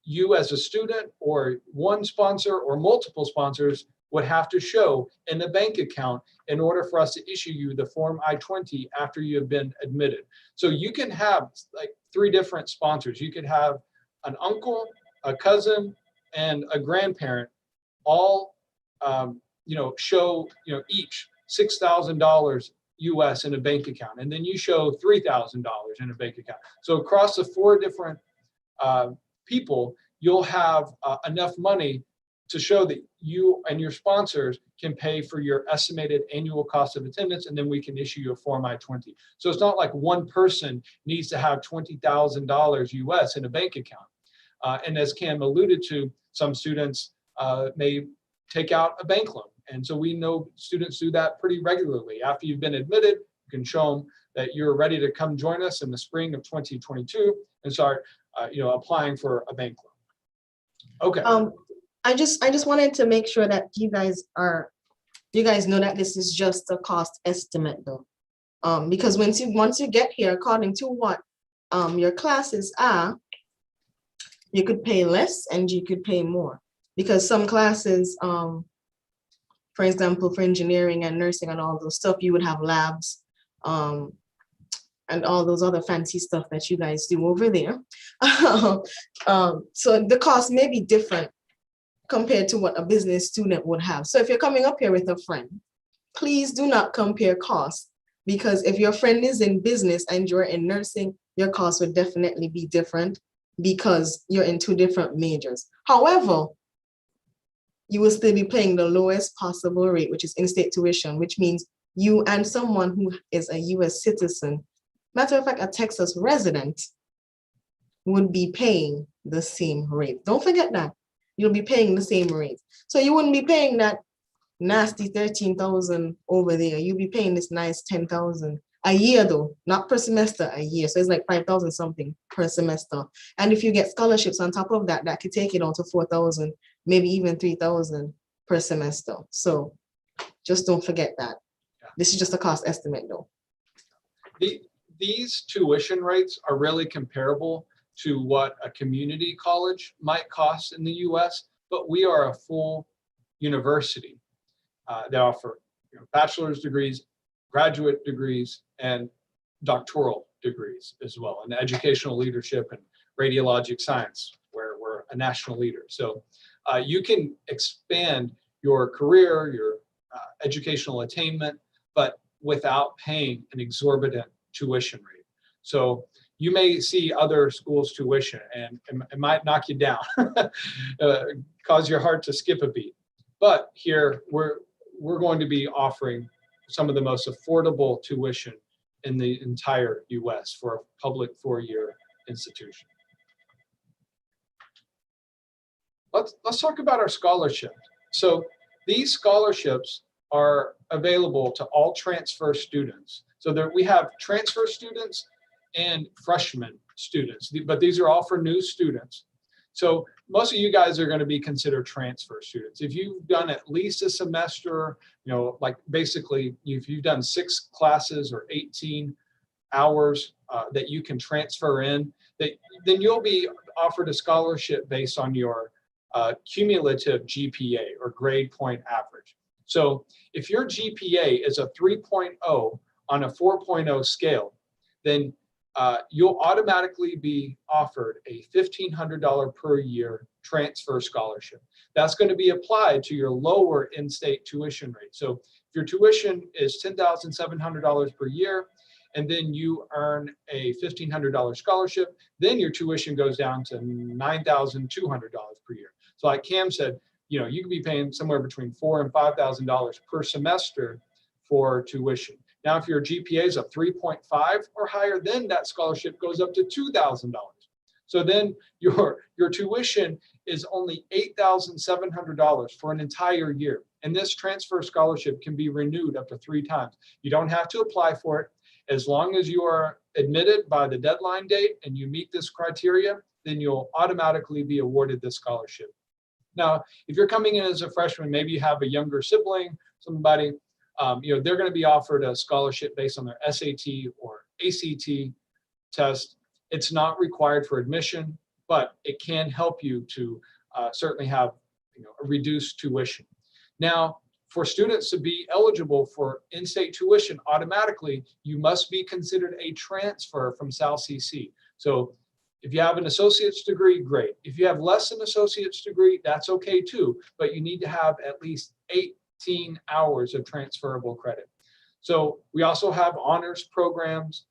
C: you as a student or one sponsor or multiple sponsors would have to show in the bank account in order for us to issue you the Form I-20 after you have been admitted. So you can have like 3 different sponsors. You could have an uncle, a cousin, and a grandparent all show each $6,000 US in a bank account, and then you show $3,000 in a bank account. So across the 4 different people, you'll have enough money to show that you and your sponsors can pay for your estimated annual cost of attendance, and then we can issue you a Form I-20. So it's not like one person needs to have $20,000 US in a bank account. And as Cam alluded to, some students may take out a bank loan. And so we know students do that pretty regularly. After you've been admitted, you can show them that you're ready to come join us in the spring of 2022 and start applying for a bank loan. Okay.
E: I just wanted to make sure that you guys know that this is just a cost estimate though. Because once you get here, according to what your classes are, you could pay less and you could pay more. Because some classes, for example, for engineering and nursing and all those stuff, you would have labs and all those other fancy stuff that you guys do over there. So the cost may be different compared to what a business student would have. So if you're coming up here with a friend, please do not compare costs, because if your friend is in business and you're in nursing, your costs would definitely be different because you're in 2 different majors. However, you will still be paying the lowest possible rate, which is in-state tuition, which means you and someone who is a US citizen, matter of fact, a Texas resident, would be paying the same rate. Don't forget that. You'll be paying the same rate. So you wouldn't be paying that nasty 13,000 over there. You'll be paying this nice 10,000 a year though, not per semester, a year. So it's like 5,000 something per semester. And if you get scholarships on top of that, that could take it on to 4,000, maybe even 3,000 per semester. So just don't forget that. This is just a cost estimate though.
C: These tuition rates are really comparable to what a community college might cost in the US, but we are a full university. They offer bachelor's degrees, graduate degrees, and doctoral degrees as well, and educational leadership and radiologic science, where we're a national leader. So you can expand your career, your educational attainment, but without paying an exorbitant tuition rate. So you may see other schools' tuition and it might knock you down, cause your heart to skip a beat. But here we're going to be offering some of the most affordable tuition in the entire US for a public 4-year institution. Let's talk about our scholarships. So these scholarships are available to all transfer students. So there we have transfer students and freshman students, but these are all for new students. So most of you guys are going to be considered transfer students. If you've done at least a semester, like basically if you've done 6 classes or 18 hours that you can transfer in, then you'll be offered a scholarship based on your cumulative GPA or grade point average. So if your GPA is a 3.0 on a 4.0 scale, then you'll automatically be offered a $1,500 per year transfer scholarship. That's going to be applied to your lower in-state tuition rate. So if your tuition is $10,700 per year, and then you earn a $1,500 scholarship, then your tuition goes down to $9,200 per year. So like Cam said, you know, you could be paying somewhere between $4,000 and $5,000 per semester for tuition. Now, if your GPA is a 3.5 or higher, then that scholarship goes up to $2,000. So then your tuition is only $8,700 for an entire year. And this transfer scholarship can be renewed up to 3 times. You don't have to apply for it. As long as you are admitted by the deadline date and you meet this criteria, then you'll automatically be awarded this scholarship. Now, if you're coming in as a freshman, maybe you have a younger sibling, somebody, you know, they're going to be offered a scholarship based on their SAT or ACT test. It's not required for admission, but it can help you to certainly have, you know, a reduced tuition. Now, for students to be eligible for in-state tuition automatically, you must be considered a transfer from South CC. So if you have an associate's degree, great. If you have less than associate's degree, that's okay too, but you need to have at least 18 hours of transferable credit. So we also have honors programs.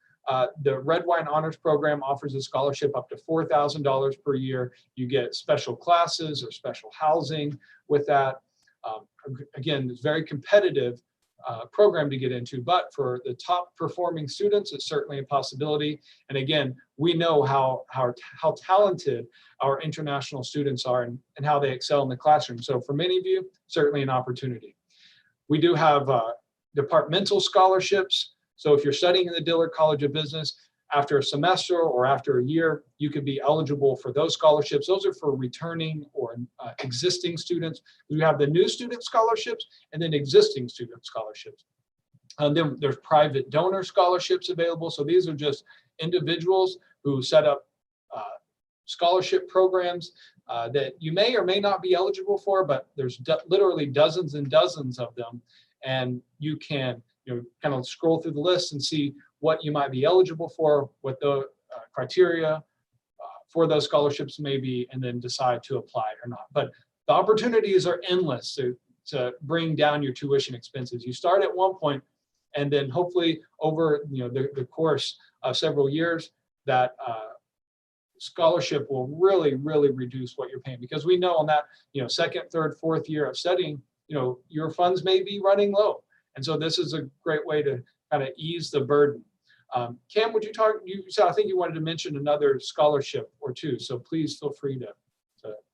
C: The Red Wine Honors Program offers a scholarship up to $4,000 per year. You get special classes or special housing with that. Again, it's very competitive program to get into, but for the top performing students, it's certainly a possibility. And again, we know how talented our international students are and how they excel in the classroom. So for many of you, certainly an opportunity. We do have departmental scholarships. So if you're studying in the Dillard College of Business, after a semester or after a year, you could be eligible for those scholarships. Those are for returning or existing students. We have the new student scholarships and then existing student scholarships. Then there's private donor scholarships available. So these are just individuals who set up scholarship programs that you may or may not be eligible for, but there's literally dozens and dozens of them. And you can, you know, kind of scroll through the list and see what you might be eligible for, what the criteria for those scholarships may be, and then decide to apply or not. But the opportunities are endless to bring down your tuition expenses. You start at one point, and then hopefully over, you know, the course of several years, that scholarship will really, really reduce what you're paying, because we know on that, you know, second, third, fourth year of studying, you know, your funds may be running low. And so this is a great way to kind of ease the burden. Cam, would you talk, you said, I think you wanted to mention another scholarship or two, so please feel free to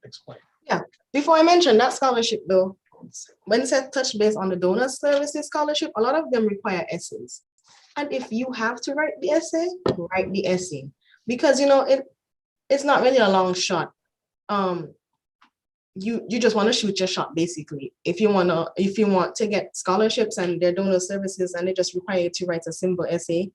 C: explain.
E: Yeah, before I mention that scholarship though, when it said touch base on the donor services scholarship, a lot of them require essays. And if you have to write the essay, write the essay. Because, you know, it's not really a long shot. You just want to shoot your shot, basically. If you want to get scholarships and their donor services and they just require you to write a simple essay,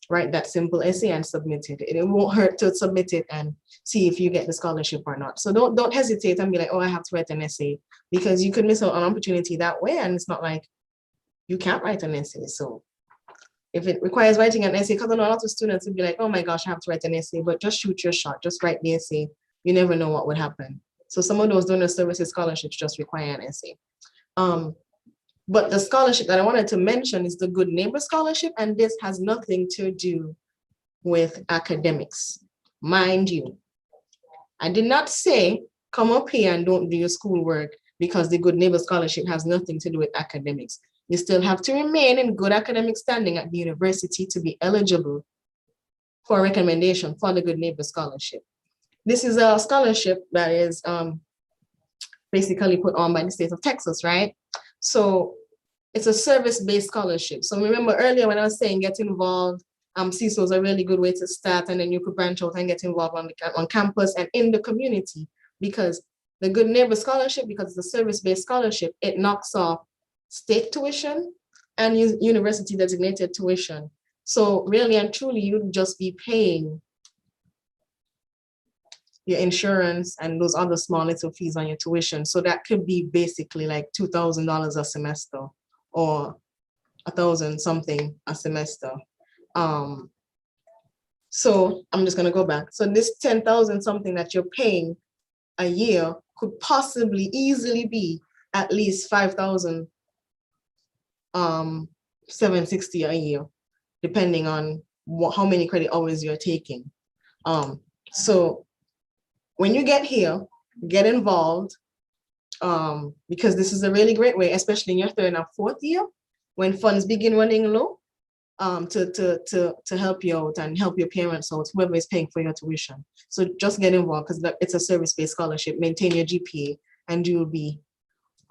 E: write that simple essay and submit it. It won't hurt to submit it and see if you get the scholarship or not. So don't hesitate and be like, oh, I have to write an essay, because you could miss out on an opportunity that way. And it's not like you can't write an essay. So if it requires writing an essay, because I know a lot of students would be like, oh my gosh, I have to write an essay, but just shoot your shot, just write the essay. You never know what would happen. So some of those donor services scholarships just require an essay. But the scholarship that I wanted to mention is the Good Neighbor Scholarship, and this has nothing to do with academics. Mind you, I did not say come up here and don't do your schoolwork, because the Good Neighbor Scholarship has nothing to do with academics. You still have to remain in good academic standing at the university to be eligible for a recommendation for the Good Neighbor Scholarship. This is a scholarship that is basically put on by the state of Texas, right? So it's a service-based scholarship. So remember earlier when I was saying get involved, CISO is a really good way to start, and then you could branch out and get involved on campus and in the community, because the Good Neighbor Scholarship, because it's a service-based scholarship, it knocks off state tuition and university designated tuition. So really and truly, you'd just be paying your insurance and those other small little fees on your tuition. So that could be basically like $2,000 a semester, or 1,000 something a semester. So I'm just gonna go back. So this 10,000 something that you're paying a year could possibly easily be at least 5,000 760 a year, depending on how many credit hours you're taking. So when you get here, get involved, because this is a really great way, especially in your third and fourth year, when funds begin running low, to help you out and help your parents out, whoever is paying for your tuition. So just get involved, because it's a service-based scholarship. Maintain your GPA, and you'll be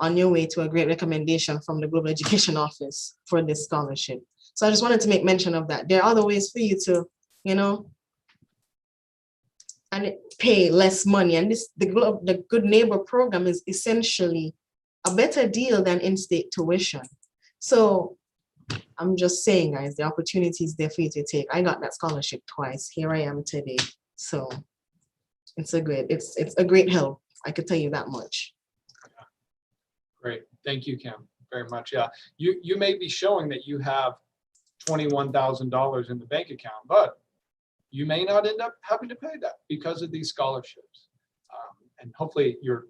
E: on your way to a great recommendation from the Global Education Office for this scholarship. So I just wanted to make mention of that. There are other ways for you to, and pay less money. And the Good Neighbor program is essentially a better deal than in-state tuition. So I'm just saying, guys, the opportunity is there for you to take. I got that scholarship twice. Here I am today. So it's a great help. I could tell you that much.
C: Great. Thank you, Kim, very much. Yeah, you may be showing that you have $21,000 in the bank account, but you may not end up having to pay that because of these scholarships. And hopefully your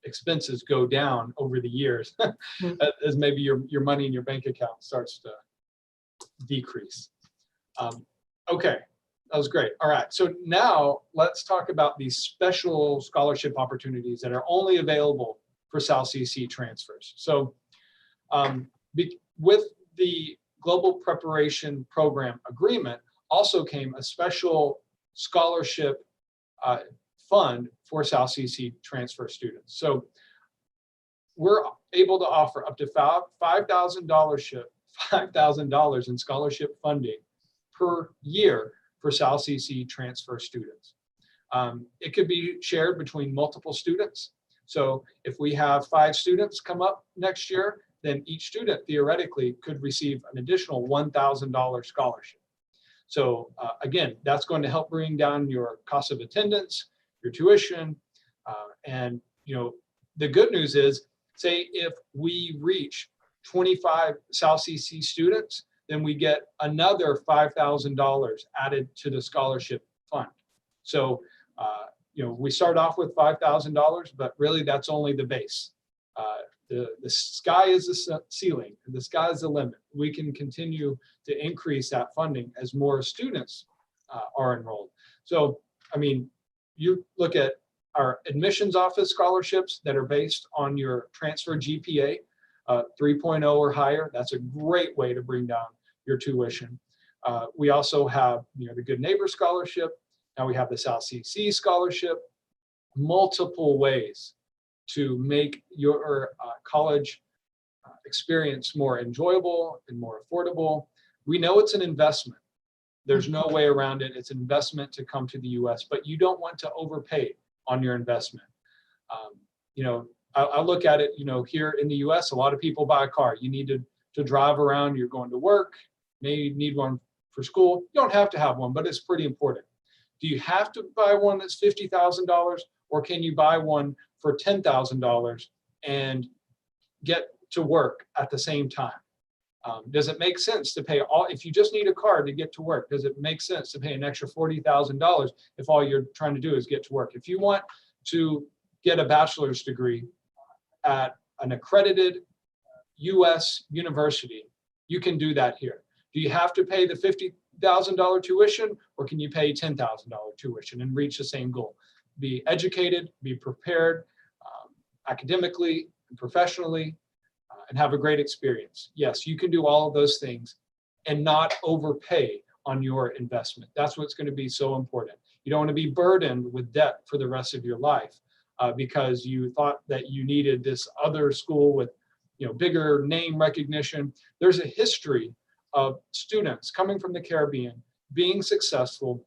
C: expenses go down over the years as maybe your money in your bank account starts to decrease. Okay, that was great. All right, so now let's talk about these special scholarship opportunities that are only available for South CC transfers. So with the Global Preparation Program agreement also came a special scholarship fund for South CC transfer students. So we're able to offer up to $5,000 in scholarship funding per year for South CC transfer students. It could be shared between multiple students. So if we have 5 students come up next year, then each student theoretically could receive an additional $1,000 scholarship. So again, that's going to help bring down your cost of attendance, your tuition, and the good news is, say if we reach 25 South CC students, then we get another $5,000 added to the scholarship fund. So we start off with $5,000, but really that's only the base. The sky is the ceiling, and the sky is the limit. We can continue to increase that funding as more students are enrolled. So, I mean, you look at our admissions office scholarships that are based on your transfer GPA, 3.0 or higher. That's a great way to bring down your tuition. We also have the Good Neighbor Scholarship. Now we have the South CC Scholarship. Multiple ways to make your college experience more enjoyable and more affordable. We know it's an investment. There's no way around it. It's an investment to come to the US, but you don't want to overpay on your investment. I look at it, here in the US, a lot of people buy a car. You need to drive around, you're going to work, maybe you need one for school. You don't have to have one, but it's pretty important. Do you have to buy one that's $50,000, or can you buy one for $10,000 and get to work at the same time? Does it make sense to pay if you just need a car to get to work, does it make sense to pay an extra $40,000 if all you're trying to do is get to work? If you want to get a bachelor's degree at an accredited US university, you can do that here. Do you have to pay the $50,000 tuition, or can you pay $10,000 tuition and reach the same goal? Be educated, be prepared academically and professionally, and have a great experience. Yes, you can do all of those things and not overpay on your investment. That's what's going to be so important. You don't want to be burdened with debt for the rest of your life because you thought that you needed this other school with bigger name recognition. There's a history of students coming from the Caribbean being successful,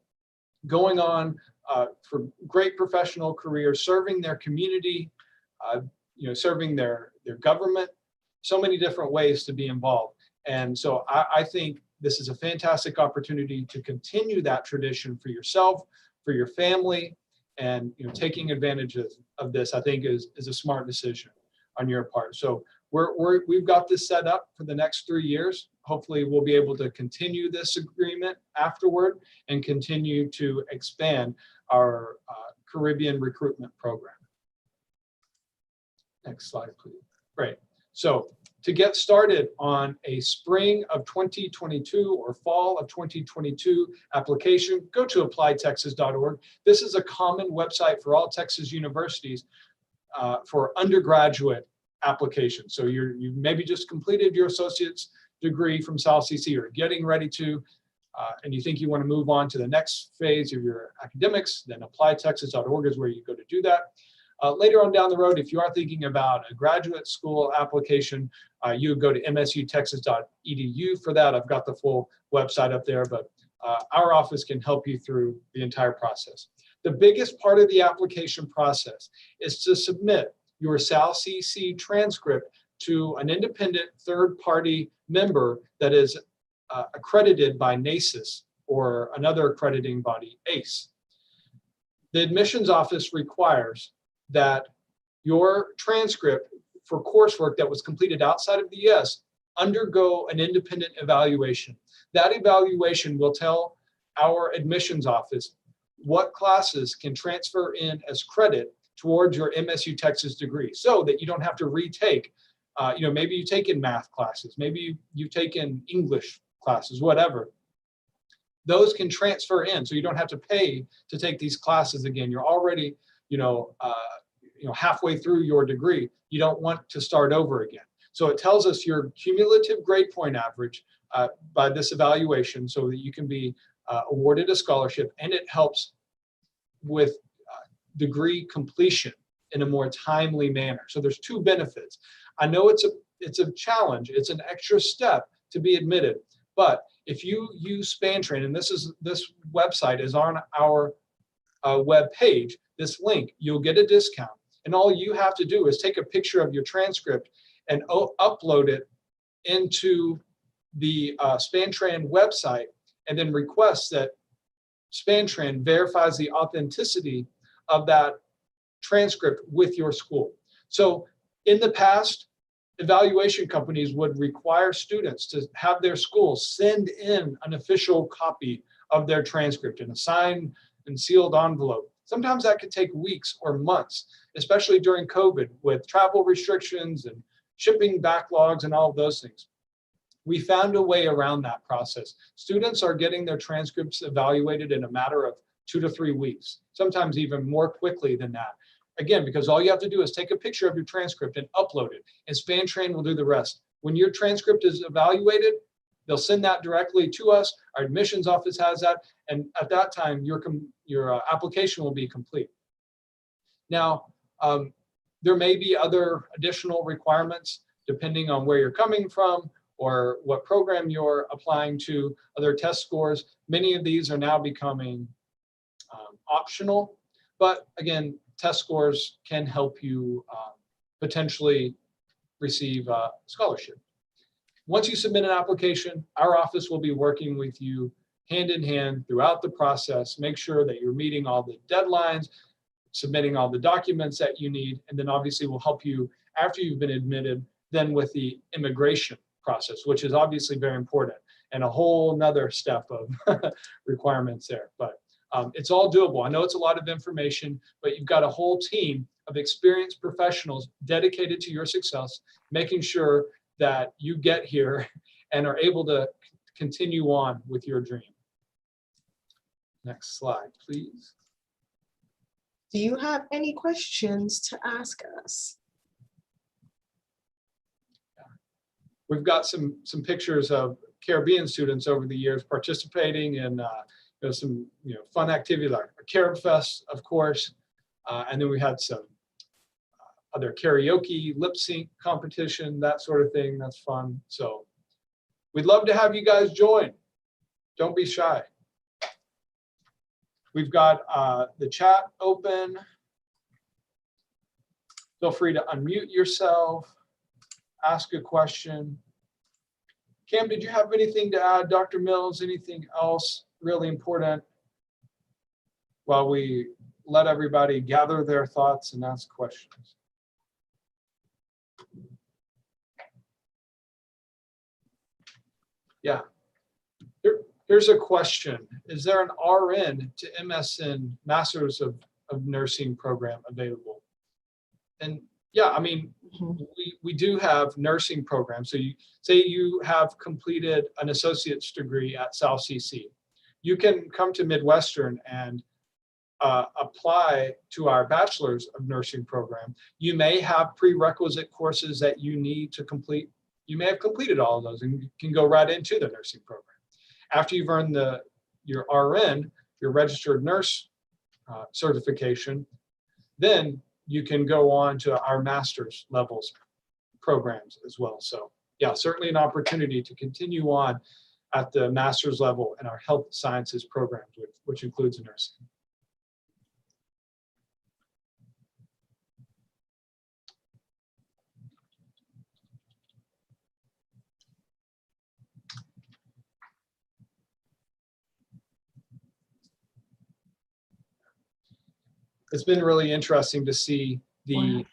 C: going on for great professional careers, serving their community, serving their government, so many different ways to be involved. And so I think this is a fantastic opportunity to continue that tradition for yourself, for your family, and taking advantage of this, I think is a smart decision on your part. So we've got this set up for the next 3 years. Hopefully we'll be able to continue this agreement afterward and continue to expand our Caribbean recruitment program. Next slide, please. Great. So to get started on a spring of 2022 or fall of 2022 application, go to applytexas.org. This is a common website for all Texas universities for undergraduate applications. So you maybe just completed your associate's degree from South CC or getting ready to, and you think you want to move on to the next phase of your academics, then applytexas.org is where you go to do that. Later on down the road, if you are thinking about a graduate school application, you would go to msutexas.edu for that. I've got the full website up there, but our office can help you through the entire process. The biggest part of the application process is to submit your South CC transcript to an independent third-party member that is accredited by NACIS or another accrediting body, ACE. The admissions office requires that your transcript for coursework that was completed outside of the US undergo an independent evaluation. That evaluation will tell our admissions office what classes can transfer in as credit towards your MSU Texas degree, so that you don't have to retake, maybe you've taken math classes, maybe you've taken English classes, whatever. Those can transfer in, so you don't have to pay to take these classes again. You're already, halfway through your degree. You don't want to start over again. So it tells us your cumulative grade point average by this evaluation, so that you can be awarded a scholarship, and it helps with degree completion in a more timely manner. So there's two benefits. I know it's a challenge. It's an extra step to be admitted, but if you use SpanTrain, and this website is on our web page, this link, you'll get a discount. And all you have to do is take a picture of your transcript and upload it into the SpanTran website, and then request that SpanTran verifies the authenticity of that transcript with your school. So in the past, evaluation companies would require students to have their school send in an official copy of their transcript in a signed and sealed envelope. Sometimes that could take weeks or months, especially during COVID with travel restrictions and shipping backlogs and all of those things. We found a way around that process. Students are getting their transcripts evaluated in a matter of 2 to 3 weeks, sometimes even more quickly than that. Again, because all you have to do is take a picture of your transcript and upload it, and SpanTrain will do the rest. When your transcript is evaluated, they'll send that directly to us. Our admissions office has that, and at that time, your application will be complete. Now, there may be other additional requirements depending on where you're coming from or what program you're applying to, other test scores. Many of these are now becoming optional, but again, test scores can help you potentially receive a scholarship. Once you submit an application, our office will be working with you hand in hand throughout the process. Make sure that you're meeting all the deadlines, submitting all the documents that you need, and then obviously we'll help you after you've been admitted, then with the immigration process, which is obviously very important and a whole nother step of requirements there. But it's all doable. I know it's a lot of information, but you've got a whole team of experienced professionals dedicated to your success, making sure that you get here and are able to continue on with your dream. Next slide, please.
E: Do you have any questions to ask us?
C: We've got some pictures of Caribbean students over the years participating in some fun activity like a Carib Fest, of course, and then we had some other karaoke, lip sync competition, that sort of thing. That's fun. So we'd love to have you guys join. Don't be shy. We've got the chat open. Feel free to unmute yourself, ask a question. Cam, did you have anything to add? Dr. Mills, anything else really important while we let everybody gather their thoughts and ask questions? Yeah. Here's a question. Is there an RN to MSN, Masters of Nursing program available? And yeah, I mean,
E: Mhm.
C: we do have nursing programs. So you say you have completed an associate's degree at South CC. You can come to Midwestern and apply to our bachelor's of nursing program. You may have prerequisite courses that you need to complete. You may have completed all of those and you can go right into the nursing program. After you've earned your RN, your registered nurse certification, then you can go on to our master's levels programs as well. So yeah, certainly an opportunity to continue on at the master's level in our health sciences programs, which includes nursing. It's been really interesting to see the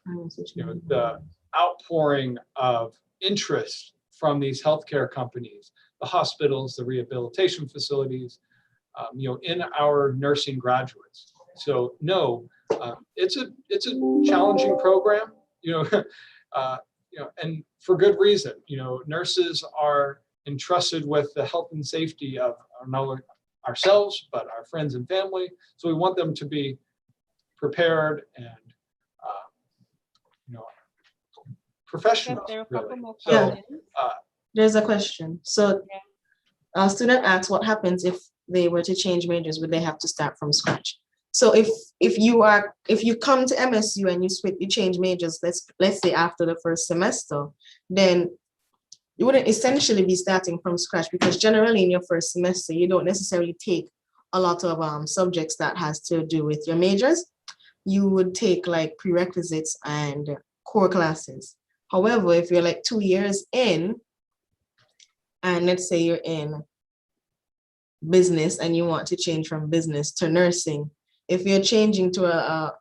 C: the outpouring of interest from these healthcare companies, the hospitals, the rehabilitation facilities, in our nursing graduates. So no, it's a challenging program, and for good reason. Nurses are entrusted with the health and safety of not only ourselves but our friends and family. So we want them to be prepared and professionals.
A: There are a
C: Really.
A: couple more
C: So
A: questions.
E: There's a question. So a student asks, what happens if they were to change majors? Would they have to start from scratch? So if you come to MSU and you change majors, let's say after the first semester, then you wouldn't essentially be starting from scratch, because generally in your first semester you don't necessarily take a lot of subjects that has to do with your majors. You would take like prerequisites and core classes. However, if you're like 2 years in, and let's say you're in business and you want to change from business to nursing, if you're changing to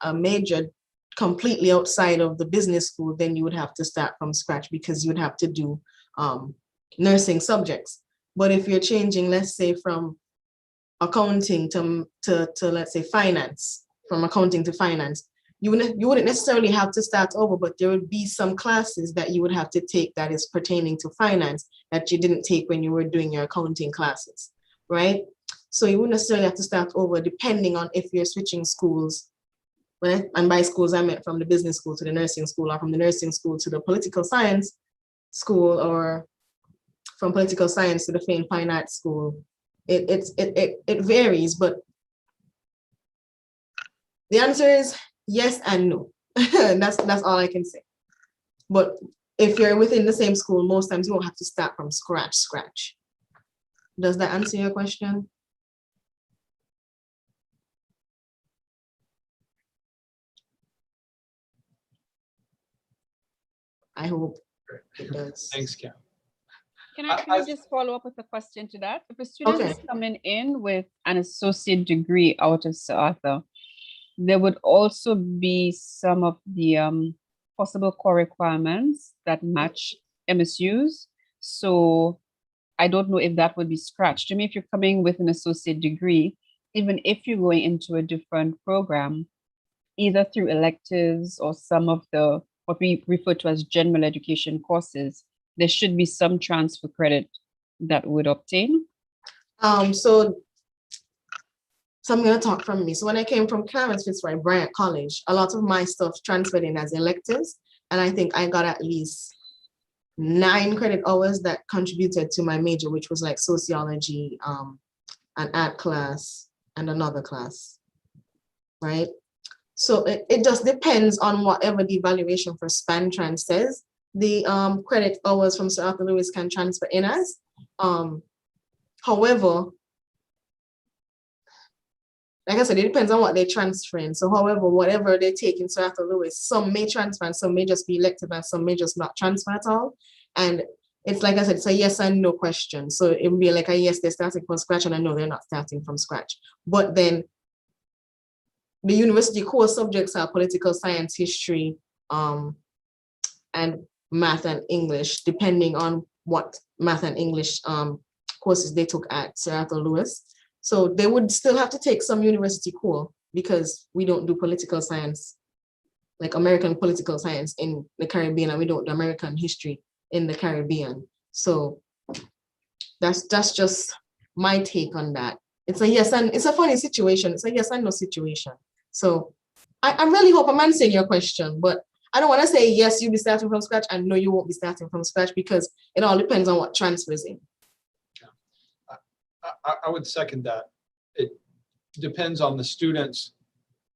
E: a major completely outside of the business school, then you would have to start from scratch, because you would have to do nursing subjects. But if you're changing, let's say from accounting to let's say finance, from accounting to finance, you wouldn't necessarily have to start over, but there would be some classes that you would have to take that is pertaining to finance that you didn't take when you were doing your accounting classes, right? So you wouldn't necessarily have to start over, depending on if you're switching schools. And by schools, I meant from the business school to the nursing school, or from the nursing school to the political science school, or from political science to the fine arts school. It varies, but the answer is yes and no. That's all I can say. But if you're within the same school, most times you won't have to start from scratch. Does that answer your question? I hope it does.
C: thanks, Cam.
A: Can I just follow up with a question to that? If a student is
E: Okay.
A: coming in with an associate degree out of Sir Arthur, there would also be some of the possible core requirements that match MSU's. So I don't know if that would be scratched. I mean, if you're coming with an associate degree, even if you're going into a different program, either through electives or some of the what we refer to as general education courses, there should be some transfer credit that would obtain.
E: So I'm going to talk from me. So when I came from Clarence Fitzroy Bryant College, a lot of my stuff transferred in as electives, and I think I got at least 9 credit hours that contributed to my major, which was like sociology, an art class, and another class, right? So it just depends on whatever the evaluation for SpanTrans says. The credit hours from Sir Arthur Lewis can transfer in as. However, like I said, it depends on what they're transferring. So however, whatever they take in Sir Arthur Lewis, some may transfer and some may just be elective and some may just not transfer at all. And it's like I said, it's a yes and no question. So it would be like a yes, they're starting from scratch, and a no, they're not starting from scratch. But then the university core subjects are political science, history, and math and English, depending on what math and English courses they took at Sir Arthur Lewis. So they would still have to take some university core because we don't do political science, like American political science in the Caribbean, and we don't do American history in the Caribbean. So that's just my take on that. It's a yes, and it's a funny situation. It's a yes and no situation. So I really hope I'm answering your question, but I don't want to say yes, you'll be starting from scratch, and no, you won't be starting from scratch, because it all depends on what transfers in.
C: I would second that. It depends on the student's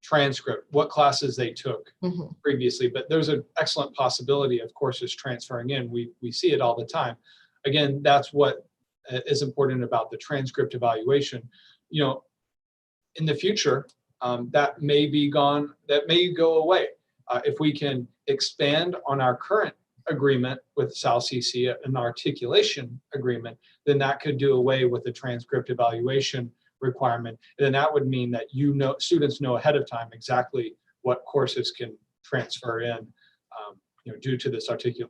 C: transcript, what classes they took previously, but there's an excellent possibility of courses transferring in. We see it all the time. Again, that's what is important about the transcript evaluation. You know, in the future, that may be gone, that may go away. If we can expand on our current agreement with South CC, an articulation agreement, then that could do away with the transcript evaluation requirement. And then that would mean that students know ahead of time exactly what courses can transfer in, due to this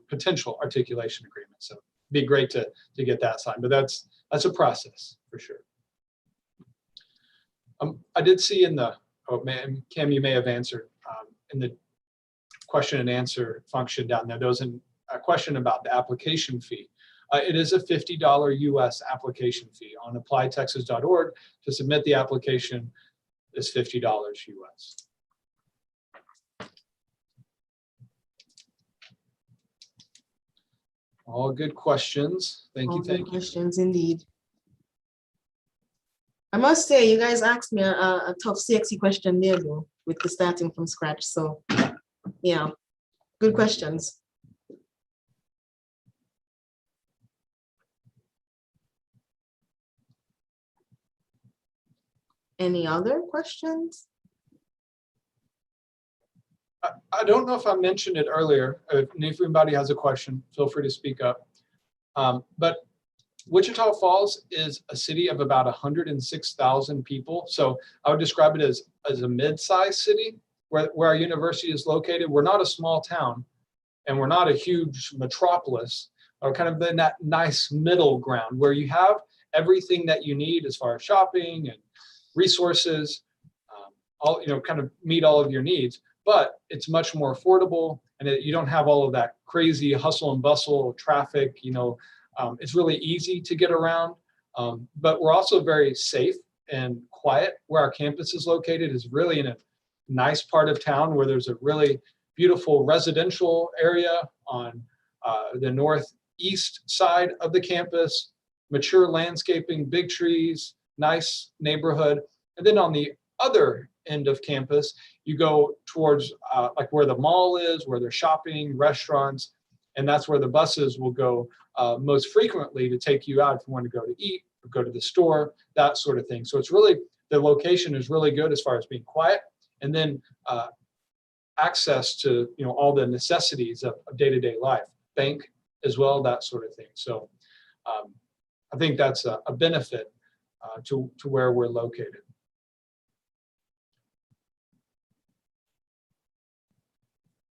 C: potential articulation agreement. So it'd be great to get that signed, but that's a process for sure. I did see in the, Cam, you may have answered in the question and answer function down there. There was a question about the application fee. It is a $50 US application fee. On applytexas.org to submit the application is $50 US. All good questions. Thank you. Thank you.
E: Questions indeed. I must say, you guys asked me a tough CXC question there though, with the starting from scratch. So yeah, good questions. Any other questions?
C: I don't know if I mentioned it earlier. If anybody has a question, feel free to speak up. But Wichita Falls is a city of about 106,000 people. So I would describe it as a mid-sized city where our university is located. We're not a small town and we're not a huge metropolis, or kind of in that nice middle ground where you have everything that you need as far as shopping and resources, all, kind of meet all of your needs, but it's much more affordable, and you don't have all of that crazy hustle and bustle traffic. It's really easy to get around, but we're also very safe and quiet. Where our campus is located is really in a nice part of town where there's a really beautiful residential area on the northeast side of the campus, mature landscaping, big trees, nice neighborhood. And then on the other end of campus, you go towards like where the mall is, where there's shopping, restaurants, and that's where the buses will go most frequently to take you out if you want to go to eat or go to the store, that sort of thing. So it's really, the location is really good as far as being quiet, and then access to all the necessities of day-to-day life, bank as well, that sort of thing. So I think that's a benefit to where we're located.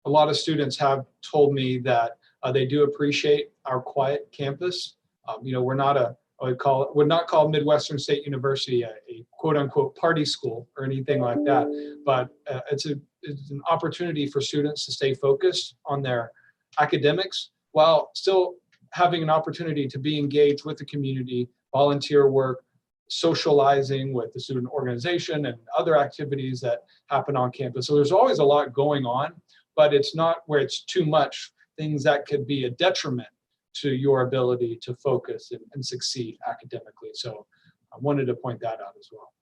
C: A lot of students have told me that they do appreciate our quiet campus. We're not would not call Midwestern State University a quote unquote party school or anything like that, but it's an opportunity for students to stay focused on their academics while still having an opportunity to be engaged with the community, volunteer work, socializing with the student organization and other activities that happen on campus. So there's always a lot going on, but it's not where it's too much things that could be a detriment to your ability to focus and succeed academically. So I wanted to point that out as well.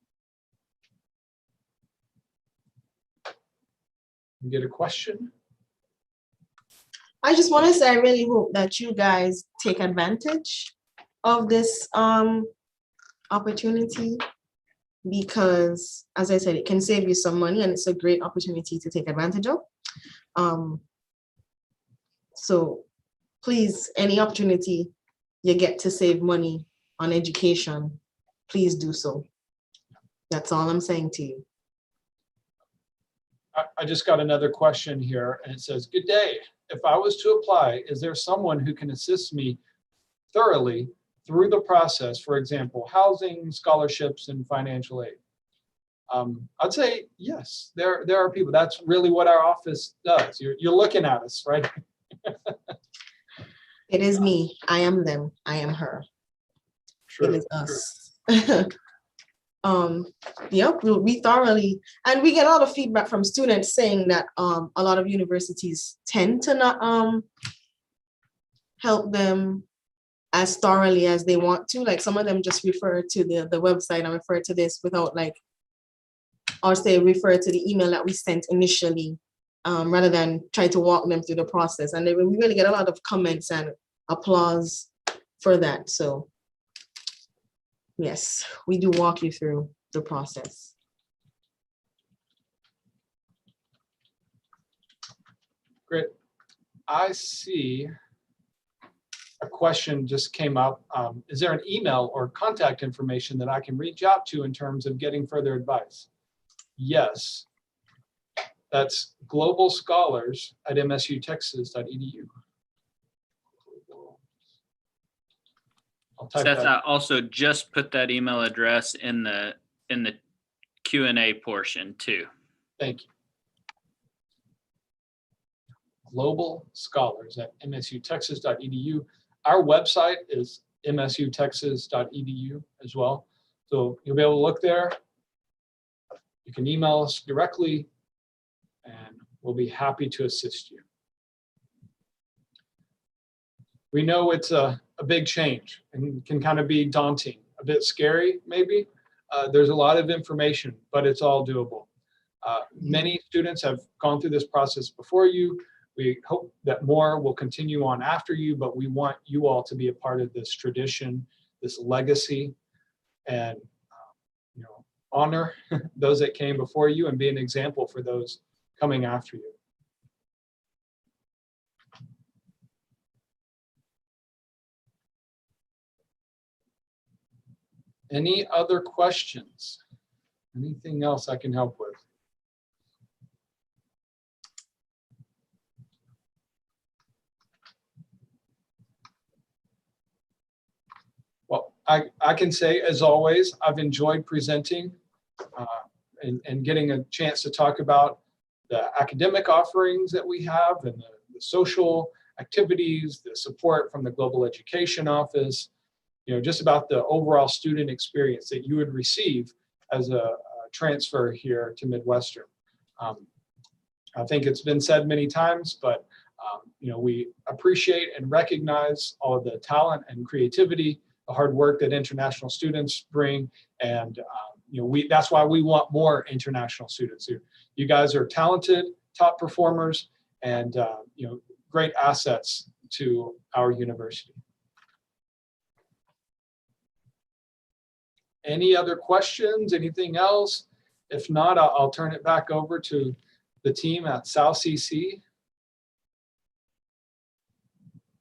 C: You get a question?
E: I just want to say I really hope that you guys take advantage of this opportunity, because as I said, it can save you some money and it's a great opportunity to take advantage of. So please, any opportunity you get to save money on education, please do so. That's all I'm saying to you.
C: I just got another question here, and it says, "Good day. If I was to apply, is there someone who can assist me thoroughly through the process, for example, housing, scholarships, and financial aid? I'd say yes, there are people. That's really what our office does. You're looking at us, right?
E: It is me. I am them. I am her. It
C: True.
E: is us. Yep, we thoroughly, and we get a lot of feedback from students saying that a lot of universities tend to not help them as thoroughly as they want to. Like some of them just refer to the website and refer to this without like, or say refer to the email that we sent initially, rather than try to walk them through the process. And we really get a lot of comments and applause for that. So yes, we do walk you through the process.
C: Great. I see a question just came up. Is there an email or contact information that I can reach out to in terms of getting further advice? Yes. That's globalscholars@msutexas.edu. I'll type
D: Seth,
C: that.
D: I also just put that email address in the Q&A portion too.
C: Thank you. globalscholars@msutexas.edu. Our website is msutexas.edu as well. So you'll be able to look there. You can email us directly and we'll be happy to assist you. We know it's a big change and can kind of be daunting, a bit scary maybe. There's a lot of information, but it's all doable. Many students have gone through this process before you. We hope that more will continue on after you, but we want you all to be a part of this tradition, this legacy, and honor those that came before you and be an example for those coming after you. Any other questions? Anything else I can help with? Well, I can say, as always, I've enjoyed presenting and getting a chance to talk about the academic offerings that we have and the social activities, the support from the Global Education Office, just about the overall student experience that you would receive as a transfer here to Midwestern. I think it's been said many times, but we appreciate and recognize all of the talent and creativity, the hard work that international students bring, and that's why we want more international students. You guys are talented, top performers, and great assets to our university. Any other questions? Anything else? If not, I'll turn it back over to the team at South CC.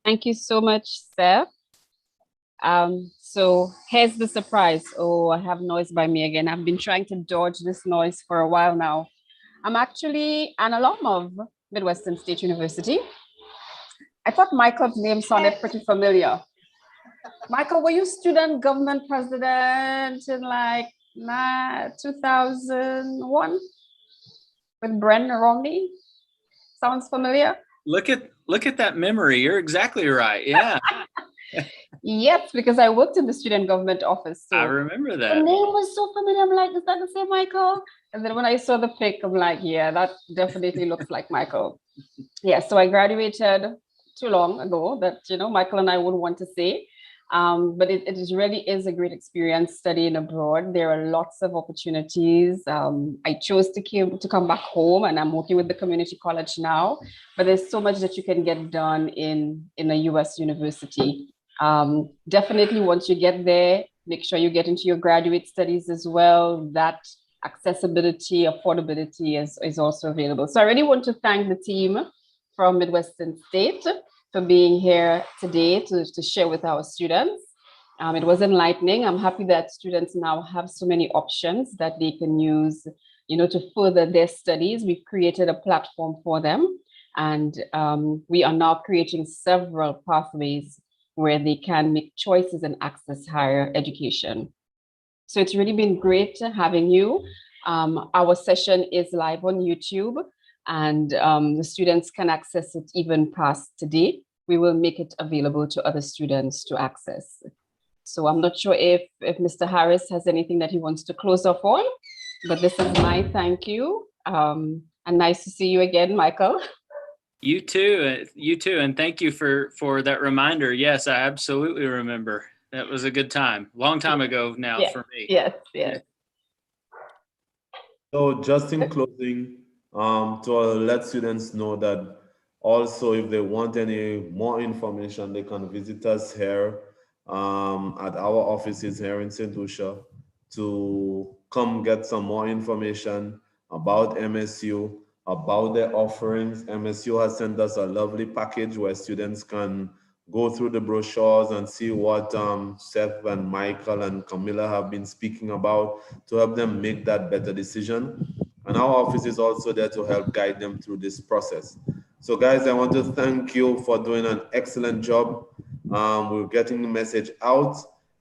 A: Thank you so much, Seth. So here's the surprise. Oh, I have noise by me again. I've been trying to dodge this noise for a while now. I'm actually an alum of Midwestern State University. I thought Michael's name sounded pretty familiar. Michael, were you student government president in like 2001 with Bren Romney? Sounds familiar?
D: Look at that memory. You're exactly right. Yeah.
A: Yes, because I worked in the student government office. So
D: I remember that.
A: the name was so familiar. I'm like, is that the same Michael? And then when I saw the pic, I'm like, yeah, that definitely looks like Michael. Yeah, so I graduated too long ago that, Michael and I would want to say. But it really is a great experience studying abroad. There are lots of opportunities. I chose to come back home, and I'm working with the community college now. But there's so much that you can get done in a US university. Definitely once you get there, make sure you get into your graduate studies as well. That accessibility, affordability is also available. So I really want to thank the team from Midwestern State for being here today to share with our students. It was enlightening. I'm happy that students now have so many options that they can use, to further their studies. We've created a platform for them, and we are now creating several pathways where they can make choices and access higher education. So it's really been great having you. Our session is live on YouTube, and the students can access it even past today. We will make it available to other students to access. So I'm not sure if Mr. Harris has anything that he wants to close off on, but this is my thank you. And nice to see you again, Michael.
D: You too, and thank you for that reminder. Yes, I absolutely remember. That was a good time. Long time ago now for me.
A: Yes.
B: So just in closing, to let students know that also if they want any more information, they can visit us here at our offices here in St. Lucia to come get some more information about MSU, about their offerings. MSU has sent us a lovely package where students can go through the brochures and see what Seth and Michael and Camilla have been speaking about to help them make that better decision. And our office is also there to help guide them through this process. So guys, I want to thank you for doing an excellent job. We're getting the message out,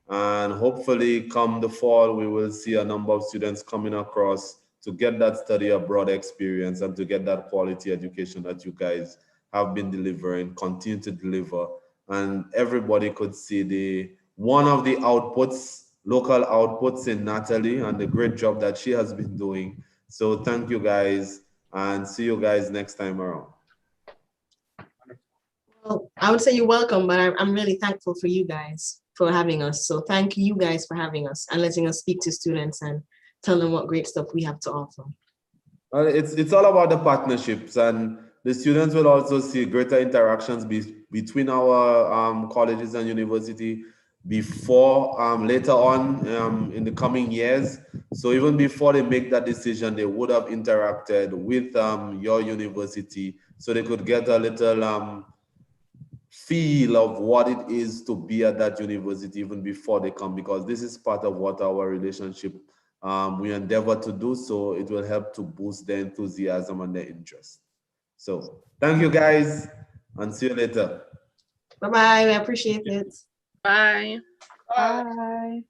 B: and hopefully come the fall, we will see a number of students coming across to get that study abroad experience and to get that quality education that you guys have been delivering, continue to deliver. And everybody could see one of the outputs, local outputs in Natalie and the great job that she has been doing. So thank you guys, and see you guys next time around.
E: Well, I would say you're welcome, but I'm really thankful for you guys for having us. So thank you guys for having us and letting us speak to students and tell them what great stuff we have to offer.
B: It's all about the partnerships, and the students will also see greater interactions between our colleges and university before later on in the coming years. So even before they make that decision, they would have interacted with your university, so they could get a little feel of what it is to be at that university even before they come, because this is part of what our relationship we endeavor to do. So it will help to boost their enthusiasm and their interest. So thank you guys, and see you later.
E: Bye-bye. I appreciate it.
F: Bye.
C: Bye.
A: Bye.